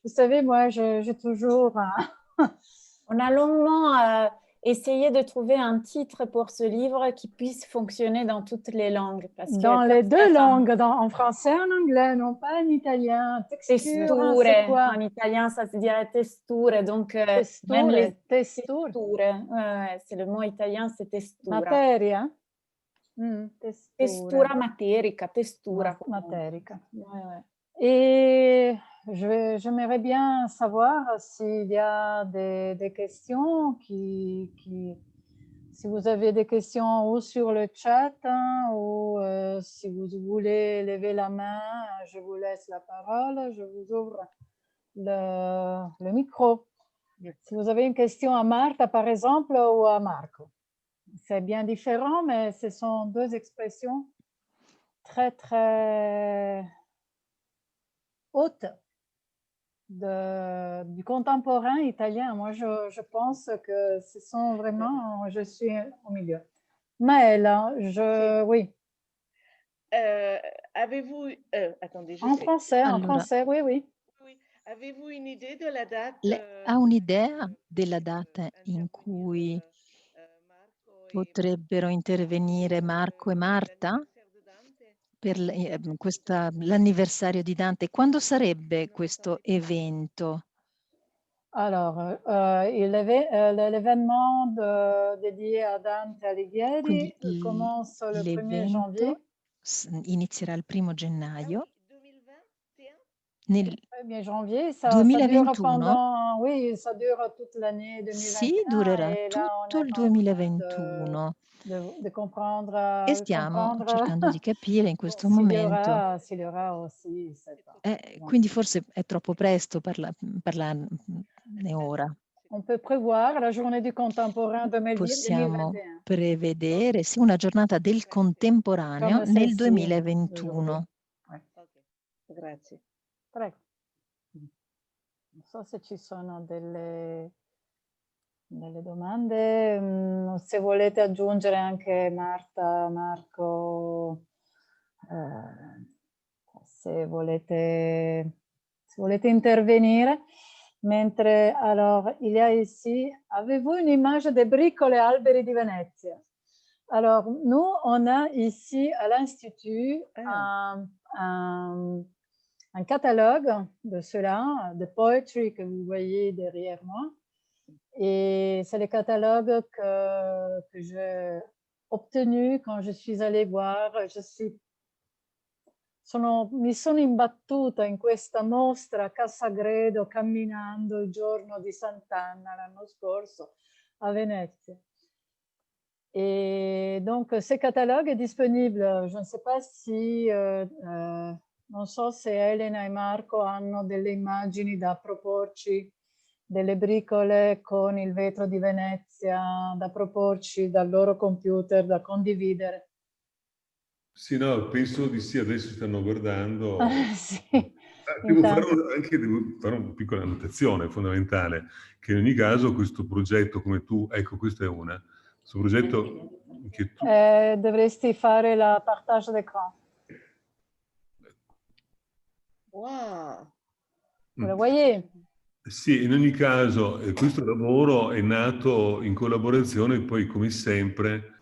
Vous savez, moi, j'ai toujours... On a longuement essayé de trouver un titre pour ce livre qui puisse fonctionner dans toutes les langues. Parce que dans les deux langues, en français et en anglais, non pas en italien. Texture, en italien, ça se dirait testure. Donc, testure, même les testure. C'est le mot italien, c'est testura. Materia. Testura materica, testura. Materica. Ouais. Et j'aimerais bien savoir s'il y a des questions si vous avez des questions ou sur le chat, hein, ou si vous voulez lever la main, je vous laisse la parole, je vous ouvre le micro. Si vous avez une question à Martha, par exemple, ou à Marco. C'est bien différent, mais ce sont deux expressions très, très hautes du contemporain italien. Moi, je pense que ce sont vraiment, je suis au milieu. Maëlle, oui. Avez-vous... attendez, En français, oui, oui. Oui. Avez-vous une idée de la date? Ha un'idea della data in cui potrebbero intervenire Marco e Marta per l'anniversario di Dante? Quando sarebbe questo evento? Alors, l'événement dédié à Dante Alighieri commence le 1er janvier. Inizierà il 1° gennaio. 2021? Nel 1er janvier, ça 2021. dure pendant, oui, ça dure toute l'année 2021. Sì, durerà tutto il 2021. De comprendre, E stiamo cercando di capire in questo momento. S'il y aura aussi quindi forse è troppo presto parlarne ora. On peut prévoir la journée du contemporain 2021. Possiamo prevedere una giornata del contemporaneo nel 2021. Okay. Grazie. Prego. Non so se ci sono delle domande. Se volete aggiungere anche Marta, Marco, se volete intervenire. Mentre, alors, il y a ici, avez-vous une image des bricoles et alberi di Venezia? Alors, nous, on a ici à l'Institut un catalogue de cela, de poetry que vous voyez derrière moi. Et c'est le catalogue que j'ai obtenu quand je suis allée voir. Mi sono imbattuta in questa mostra a Cassagredo camminando il giorno di Sant'Anna l'anno scorso a Venezia. Et donc, ce catalogue est disponible. Je ne sais pas si, non so se Elena e Marco hanno delle immagini da proporci, delle bricole con il vetro di Venezia da proporci dal loro computer, da condividere. Sì, no, penso di sì, adesso stanno guardando. Sì. Devo fare una piccola annotazione fondamentale, che in ogni caso questo progetto come tu, ecco questa è una, questo progetto che tu... Dovresti fare la partage d'écran. Wow! Vous le voyez? Sì, in ogni caso questo lavoro è nato in collaborazione poi come sempre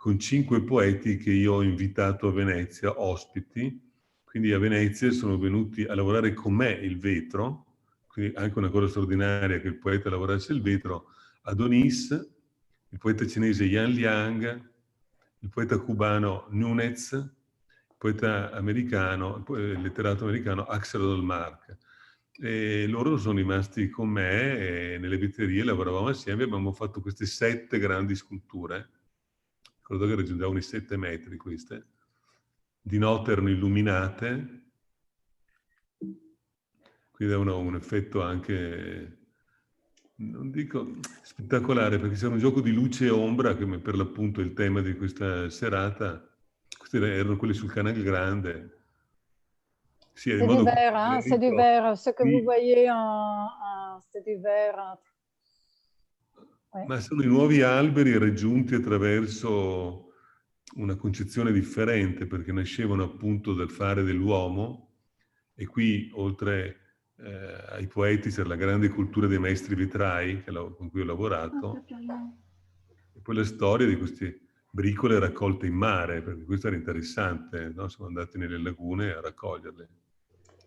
con 5 poeti che io ho invitato a Venezia, ospiti, quindi a Venezia sono venuti a lavorare con me il vetro, quindi anche una cosa straordinaria che il poeta lavorasse il vetro, Adonis, il poeta cinese Yan Liang, il poeta cubano Núñez, il poeta americano, il letterato americano Axel Dolmark. E loro sono rimasti con me e nelle vetrerie lavoravamo assieme, abbiamo fatto queste 7 grandi sculture, ricordo che raggiungevano i 7 metri queste, di notte erano illuminate, quindi avevano un effetto anche, non dico spettacolare, perché c'era un gioco di luce e ombra che per l'appunto è il tema di questa serata. Queste erano quelle sul Canale Grande. Sì, c'est du verre, hein? C'est du verre. Ce que vous voyez c'est du verre. Ouais. Ma sono i nuovi alberi raggiunti attraverso una concezione differente, perché nascevano appunto dal fare dell'uomo, e qui oltre ai poeti c'era la grande cultura dei maestri vetrai con cui ho lavorato, e poi la storia di queste bricole raccolte in mare, perché questo era interessante, no? Siamo andati nelle lagune a raccoglierle.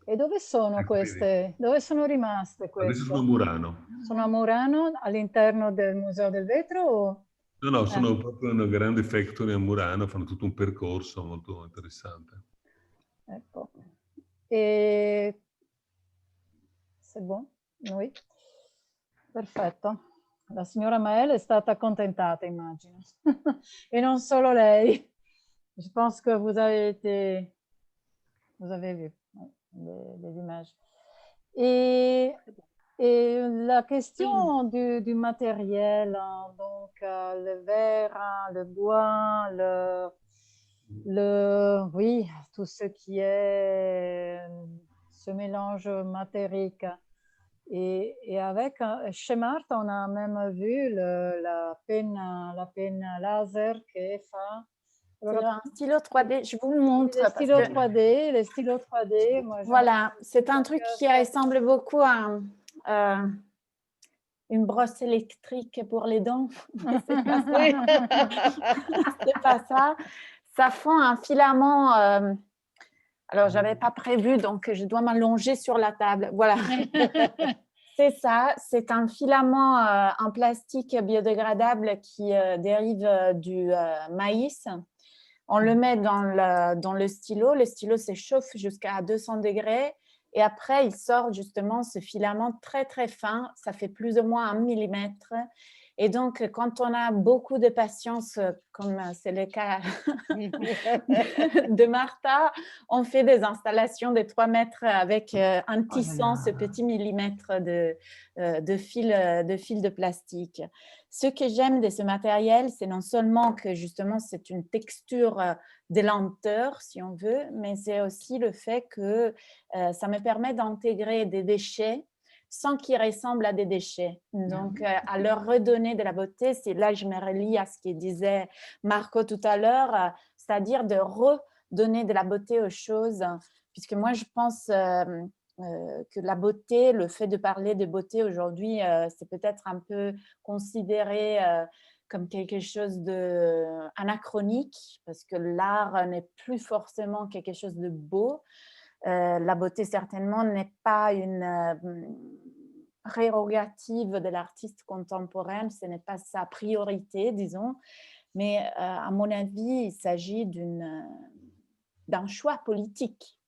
E dove sono queste? Dove sono rimaste queste? Adesso sono a Murano. Sono a Murano, all'interno del Museo del Vetro? O... No, sono proprio in una grande factory a Murano, fanno tutto un percorso molto interessante. Ecco. E... C'est bon? Oui. Perfetto. La signora Maëlle è stata accontentata, immagino. E non solo lei. Je pense que vous avez vu les images. Et, et la question du matériel, hein, donc le verre, hein, le bois, oui, tout ce qui est ce mélange matérique. Et avec, chez Marthe, on a même vu la penne laser che fa. C'est un stylo 3D, je vous le montre. Les parce stylos que, 3D, les stylos 3D. Moi, voilà, c'est un truc qui ressemble beaucoup à une brosse électrique pour les dents. Mais c'est pas ça. C'est pas ça. Ça fond un filament. Alors, j'avais pas prévu, donc je dois m'allonger sur la table. Voilà. C'est ça. C'est un filament en plastique biodégradable qui dérive du maïs. On le met dans le stylo s'échauffe jusqu'à 200 degrés et après, il sort justement ce filament très, très fin. Ça fait plus ou moins 1 millimètre. Et donc, quand on a beaucoup de patience, comme c'est le cas de Martha, on fait des installations de 3 mètres avec un tissant, ce petit millimètre de fil de plastique. Ce que j'aime de ce matériel, c'est non seulement que justement c'est une texture de lenteur, si on veut, mais c'est aussi le fait que ça me permet d'intégrer des déchets sans qu'ils ressemblent à des déchets. Donc, à leur redonner de la beauté, c'est là je me relie à ce que disait Marco tout à l'heure, c'est-à-dire de redonner de la beauté aux choses, puisque moi je pense que la beauté, le fait de parler de beauté aujourd'hui, c'est peut-être un peu considéré comme quelque chose d'anachronique, parce que l'art n'est plus forcément quelque chose de beau. La beauté, certainement, n'est pas une prérogative de l'artiste contemporain, ce n'est pas sa priorité, disons. Mais à mon avis, il s'agit d'un choix politique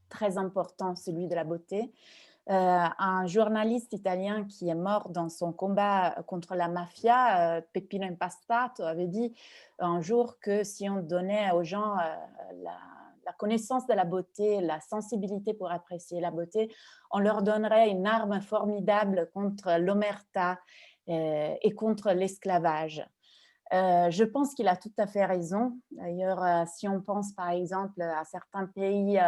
très important, celui de la beauté. Un journaliste italien qui est mort dans son combat contre la mafia, Peppino Impastato, avait dit un jour que si on donnait aux gens la connaissance de la beauté, la sensibilité pour apprécier la beauté, on leur donnerait une arme formidable contre l'omerta et contre l'esclavage. Je pense qu'il a tout à fait raison. D'ailleurs, si on pense par exemple à certains pays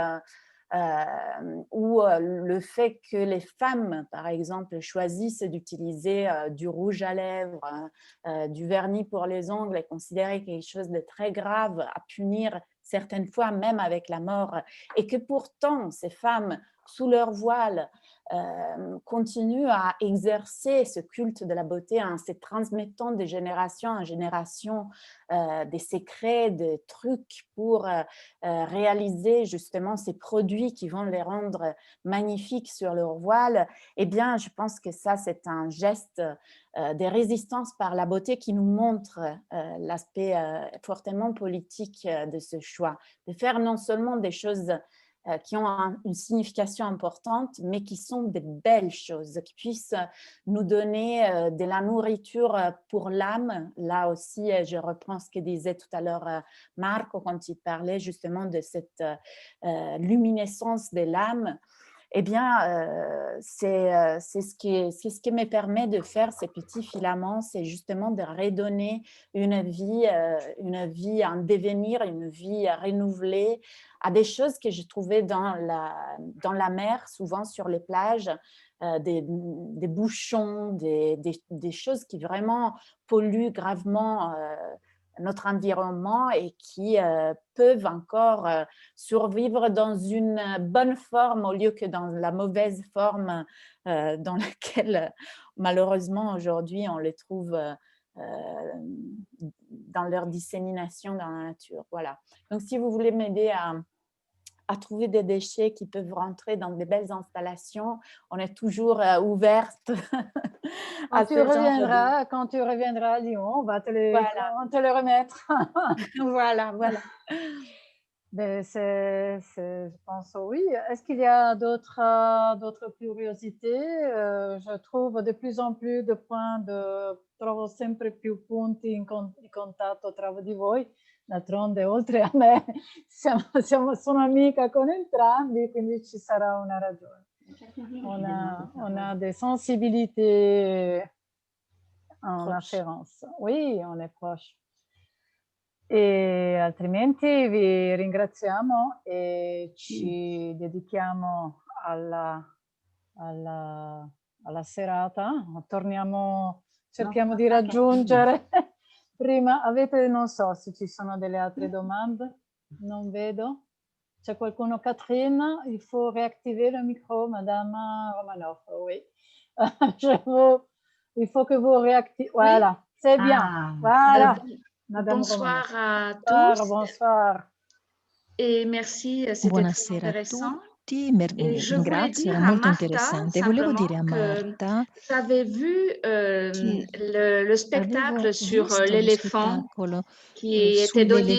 où le fait que les femmes, par exemple, choisissent d'utiliser du rouge à lèvres, du vernis pour les ongles est considéré quelque chose de très grave à punir certaines fois même avec la mort, et que pourtant ces femmes, sous leur voile, continuent à exercer ce culte de la beauté en se transmettant de génération en génération des secrets, des trucs pour réaliser justement ces produits qui vont les rendre magnifiques sur leur voile, eh bien, je pense que ça, c'est un geste de résistance par la beauté qui nous montre l'aspect fortement politique de ce choix, de faire non seulement des choses qui ont une signification importante, mais qui sont des belles choses, qui puissent nous donner de la nourriture pour l'âme. Là aussi, je reprends ce que disait tout à l'heure Marco quand il parlait justement de cette luminescence de l'âme. Eh bien, c'est ce qui me permet de faire ces petits filaments, c'est justement de redonner une vie en devenir, une vie renouvelée à des choses que je trouvais dans la mer, souvent sur les plages, des bouchons, des choses qui vraiment polluent gravement notre environnement et qui peuvent encore survivre dans une bonne forme au lieu que dans la mauvaise forme dans laquelle malheureusement aujourd'hui on les trouve dans leur dissémination dans la nature. Voilà. Donc si vous voulez m'aider à trouver des déchets qui peuvent rentrer dans des belles installations, on est toujours ouverte à ce genre Quand tu reviendras à Lyon, on va te les remettre. Voilà. Mais je pense oui. Est-ce qu'il y a d'autres curiosités? Je trouve de plus en plus de points trovo sempre più punti di contatto tra di voi. D'altronde, oltre a me, sono amica con entrambi, quindi ci sarà una ragione. On a des sensibilités en Proche. afférence. Oui, on est proche. E altrimenti vi ringraziamo e ci dedichiamo alla serata. Torniamo, cerchiamo di raggiungere prima. Non so se ci sono delle altre domande, non vedo. C'è qualcuno? Catherine, il faut réactiver le micro, Madame Romanov. Oui. Il faut que vous réactivez. Voilà, c'est bien. Ah, Voilà. Madame bonsoir Romanov. à tous Bonsoir. et merci, c'était très Buonasera a intéressant. tutti, Et je voulais ringrazio, dire era à molto Marta interessante. Volevo simplement dire a que Marta j'avais vu che le spectacle avevo sur visto lo l'éléphant spettacolo qui était donné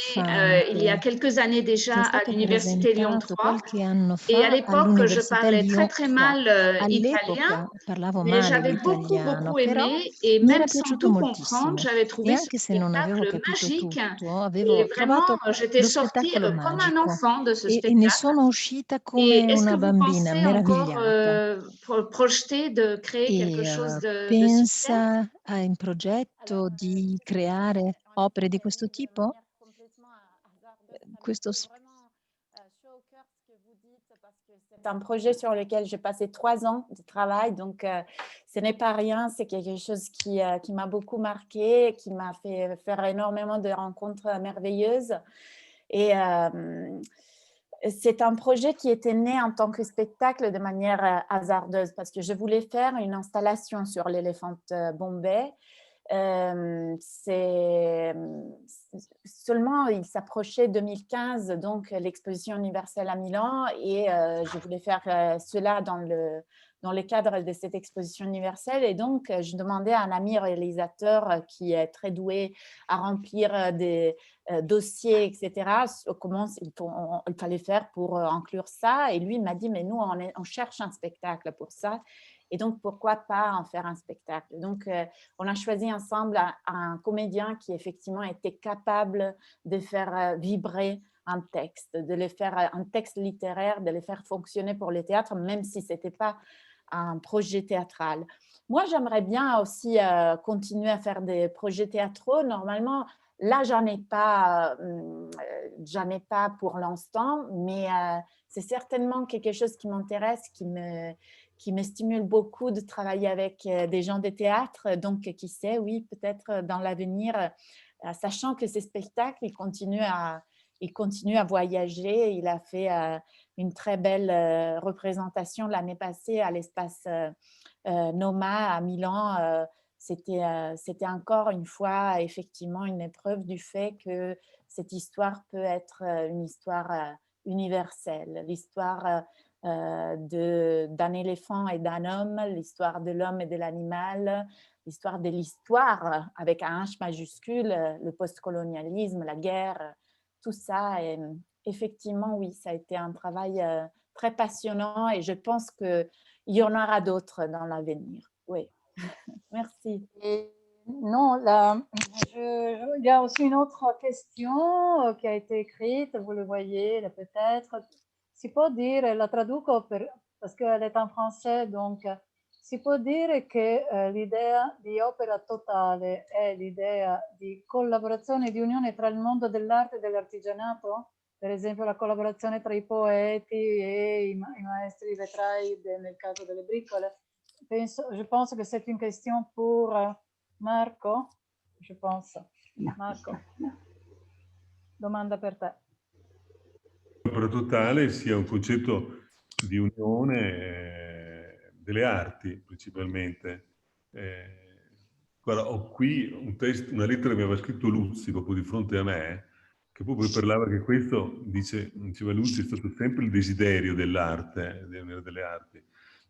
il y a sull'elefante quelques années che déjà è à stato l'Université Lyon presentato 3. qualche anno Et à fa l'époque, je all'Università parlais Lyon très 3. mal italien, All'epoca parlavo mais male j'avais l'italiano, beaucoup però aimé et mi era même sans piaciuto tout comprendre, moltissimo j'avais e trouvé ce anche se non avevo spectacle capito magique tutto, et avevo trovato vraiment, j'étais lo sortie spettacolo comme un magico enfant de ce e ne spectacle. sono uscita Et come est-ce que una vous bambina pensez encore meravigliata. projeter de créer quelque E chose de similaire? pensa, ha in progetto di creare opere di questo tipo? Questo chaud au cœur ce que vous dites parce que c'est un projet sur lequel j'ai passé 3 ans de travail, donc ce n'est pas rien, c'est quelque chose qui m'a beaucoup marqué, qui m'a fait faire énormément de rencontres merveilleuses. Et c'est un projet qui était né en tant que spectacle de manière hasardeuse parce que je voulais faire une installation sur l'éléphant Bombay. Seulement, il s'approchait 2015, donc l'exposition universelle à Milan, et je voulais faire cela dans le cadre de cette exposition universelle. Et donc, je demandais à un ami réalisateur qui est très doué à remplir des dossiers, etc., comment il fallait faire pour inclure ça. Et lui, il m'a dit, mais nous, on cherche un spectacle pour ça. Et donc, pourquoi pas en faire un spectacle? Donc, on a choisi ensemble un comédien qui, effectivement, était capable de faire vibrer un texte, de le faire un texte littéraire, de le faire fonctionner pour le théâtre, même si ce n'était pas un projet théâtral. Moi, j'aimerais bien aussi continuer à faire des projets théâtraux. Normalement, là, j'en ai pas pour l'instant, mais c'est certainement quelque chose qui m'intéresse, qui me stimule beaucoup de travailler avec des gens de théâtre. Donc, qui sait, oui, peut-être dans l'avenir, sachant que ces spectacles, ils continuent à voyager. Il a fait une très belle représentation l'année passée à l'espace Noma à Milan. C'était encore une fois effectivement une épreuve du fait que cette histoire peut être une histoire universelle, l'histoire d'un éléphant et d'un homme, l'histoire de l'homme et de l'animal, l'histoire de l'histoire avec un H majuscule, le postcolonialisme, la guerre, tout ça. Et effectivement, oui, ça a été un travail très passionnant et je pense qu'il y en aura d'autres dans l'avenir. Oui, merci. Et non, il y a aussi une autre question qui a été écrite, vous le voyez là peut-être. Si può dire, la traduco parce qu'elle est en français, donc si può dire che l'idea di opera totale è l'idea di collaborazione, di unione tra il mondo dell'arte e dell'artigianato? Per esempio la collaborazione tra i poeti e i maestri vetrai nel caso delle bricole. Je pense que c'est une question pour Marco, je pense. Marco, domanda per te. L'opera totale sia un concetto di unione delle arti principalmente. Guarda, ho qui una lettera che mi aveva scritto Luzzi proprio di fronte a me, che proprio parlava che questo, diceva Luzzi, è stato sempre il desiderio dell'arte, delle arti.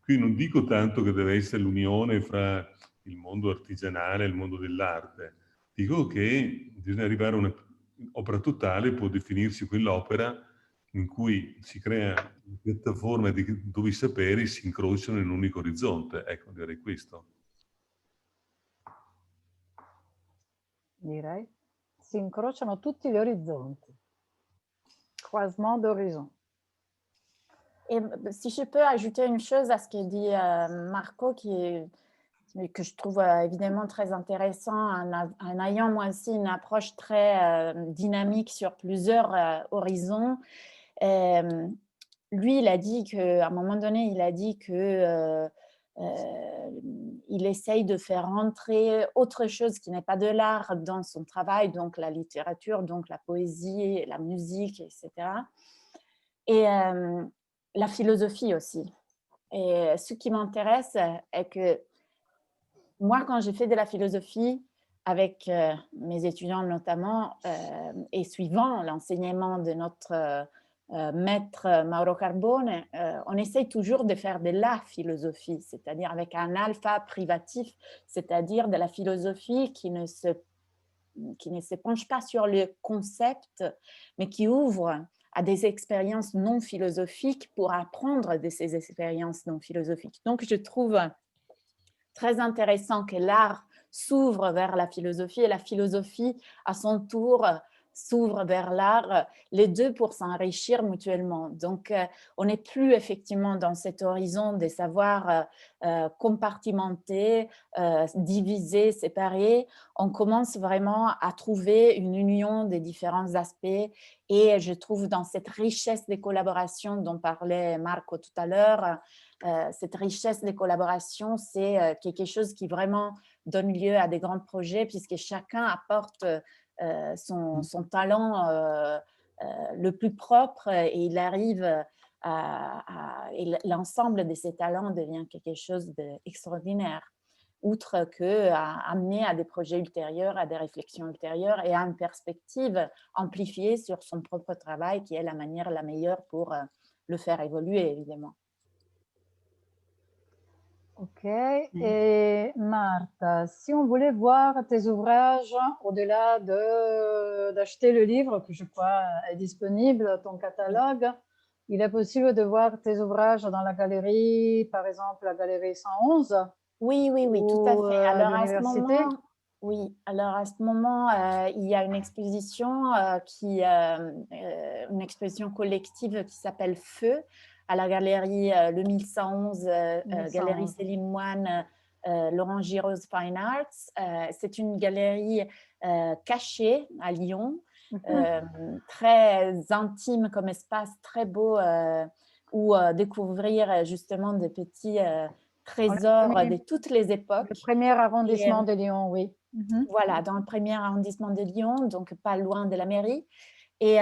Quindi non dico tanto che deve essere l'unione fra il mondo artigianale e il mondo dell'arte, dico che bisogna arrivare a un'opera totale, può definirsi quell'opera in cui si crea una piattaforma dove i saperi si incrociano in un unico orizzonte. Ecco, direi questo. Direi. Si incrociano tutti gli orizzonti. Croisement d'horizon. Et si je peux ajouter une chose à ce que dit Marco, que je trouve évidemment très intéressant, en ayant moi aussi une approche très dynamique sur plusieurs horizons. Lui, il a dit qu'à un moment donné, il a dit que il essaye de faire rentrer autre chose qui n'est pas de l'art dans son travail, donc la littérature, donc la poésie, la musique, etc. Et la philosophie aussi. Et ce qui m'intéresse est que moi, quand j'ai fait de la philosophie, avec mes étudiants notamment, et suivant l'enseignement de notre maître Mauro Carbone, on essaye toujours de faire de la philosophie, c'est-à-dire avec un alpha privatif, c'est-à-dire de la philosophie qui ne se penche pas sur le concept, mais qui ouvre à des expériences non philosophiques pour apprendre de ces expériences non philosophiques. Donc, je trouve très intéressant que l'art s'ouvre vers la philosophie et la philosophie, à son tour, s'ouvre vers l'art, les deux pour s'enrichir mutuellement. Donc, on n'est plus effectivement dans cet horizon des savoirs compartimentés, divisés, séparés. On commence vraiment à trouver une union des différents aspects et je trouve dans cette richesse des collaborations dont parlait Marco tout à l'heure, cette richesse des collaborations, c'est quelque chose qui vraiment donne lieu à des grands projets puisque chacun apporte son talent le plus propre et il arrive et l'ensemble de ces talents devient quelque chose d'extraordinaire, outre qu'à amener à des projets ultérieurs, à des réflexions ultérieures et à une perspective amplifiée sur son propre travail qui est la manière la meilleure pour le faire évoluer, évidemment. Ok, et Martha, si on voulait voir tes ouvrages au-delà d'acheter le livre, que je crois est disponible, ton catalogue, il est possible de voir tes ouvrages dans la galerie, par exemple la galerie 111. Oui, tout à fait. Alors à ce l'université. moment, oui, alors à ce moment, il y a une exposition une exposition collective qui s'appelle Feu à la galerie le 1111, galerie Céline Moine, Laurent Giroz Fine Arts. C'est une galerie cachée à Lyon, très intime comme espace, très beau, où découvrir justement des petits trésors de toutes les époques. Le premier arrondissement de Lyon, oui. Voilà, dans le premier arrondissement de Lyon, donc pas loin de la mairie. Et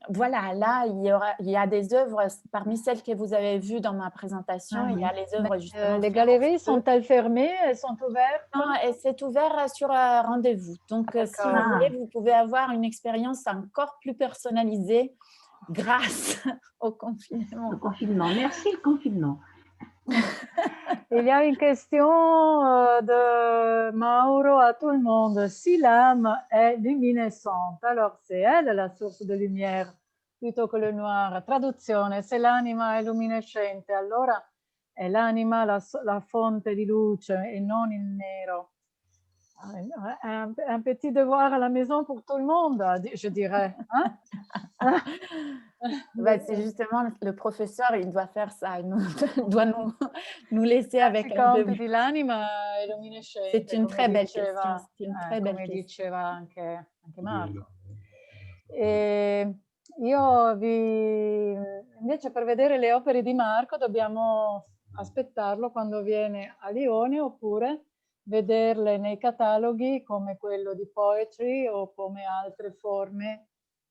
voilà, là, il y a des œuvres, parmi celles que vous avez vues dans ma présentation, il y a les œuvres justement. Les galeries sont-elles fermées? Elles sont ouvertes? Non, c'est ouvert sur rendez-vous. Donc, si vous voulez, vous pouvez avoir une expérience encore plus personnalisée grâce au confinement. Le confinement, merci le confinement. Il y a une question de Mauro à tout le monde. Si l'âme est luminescente, alors c'est elle la source de lumière plutôt que le noir. Traduzione, se l'anima è luminescente, allora è l'anima la fonte di luce e non il nero. Un petit devoir à la maison pour tout le monde, je dirais. Hein? C'est justement le professeur, il doit faire ça, il doit nous laisser avec un peu. C'est une très belle question, c'est une très belle question. Diceva anche Marco. E io invece per vedere le opere di Marco dobbiamo aspettarlo quando viene a Lione oppure vederle nei cataloghi come quello di Poetry o come altre forme.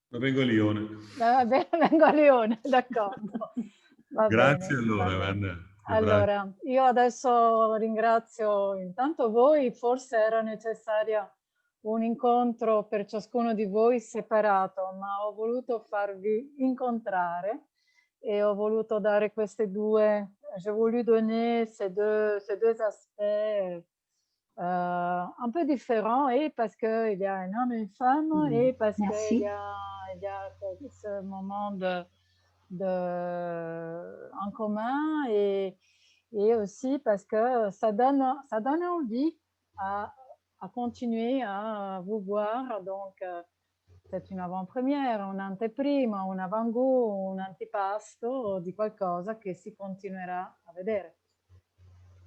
Vengo a Lione. Vengo a Lione, d'accordo. Grazie allora, Vanna. Allora, io adesso ringrazio intanto voi, forse era necessaria un incontro per ciascuno di voi separato, ma ho voluto farvi incontrare e ho voluto dare queste due, j'ai voulu donner ces deux aspects un peu différents, et parce qu'il y a un homme et une femme, et parce qu'il y a ce moment en commun, et aussi parce que ça donne envie à continuer à vous voir. Donc, peut-être une avant-première, un'anteprima, un avant-goût, un antipasto di qualcosa che si continuerà a vedere.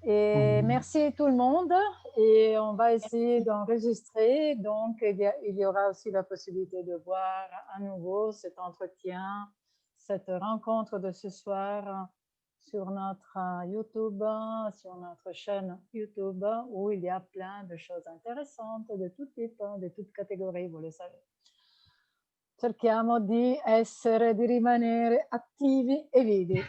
Et merci tout le monde et on va essayer d'enregistrer, donc il y aura aussi la possibilité de voir à nouveau cet entretien, cette rencontre de ce soir sur notre YouTube, sur notre chaîne YouTube où il y a plein de choses intéressantes de tout type, de toutes categorie, vous le savez. Cerchiamo di rimanere attivi e vivi.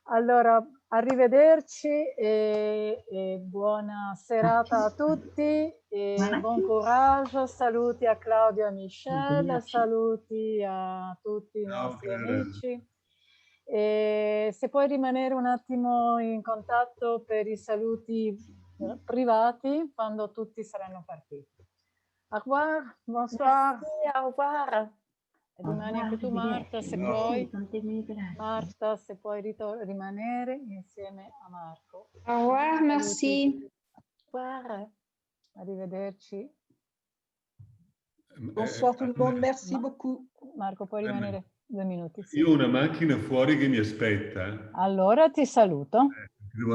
Allora, arrivederci e buona serata a tutti e buon coraggio. Saluti a Claudio e Michelle, saluti a tutti i nostri amici. E se puoi rimanere un attimo in contatto per i saluti privati quando tutti saranno partiti. Au revoir, bonsoir. Merci, au revoir. Rimani anche tu, Marta, se puoi. Marta, se puoi rimanere insieme a Marco. Au revoir, merci. Au revoir. Arrivederci. Bonsoir tout le monde, merci beaucoup. Marco, puoi rimanere 2 minuti? Sì. Io ho una macchina fuori che mi aspetta. Allora ti saluto. Devo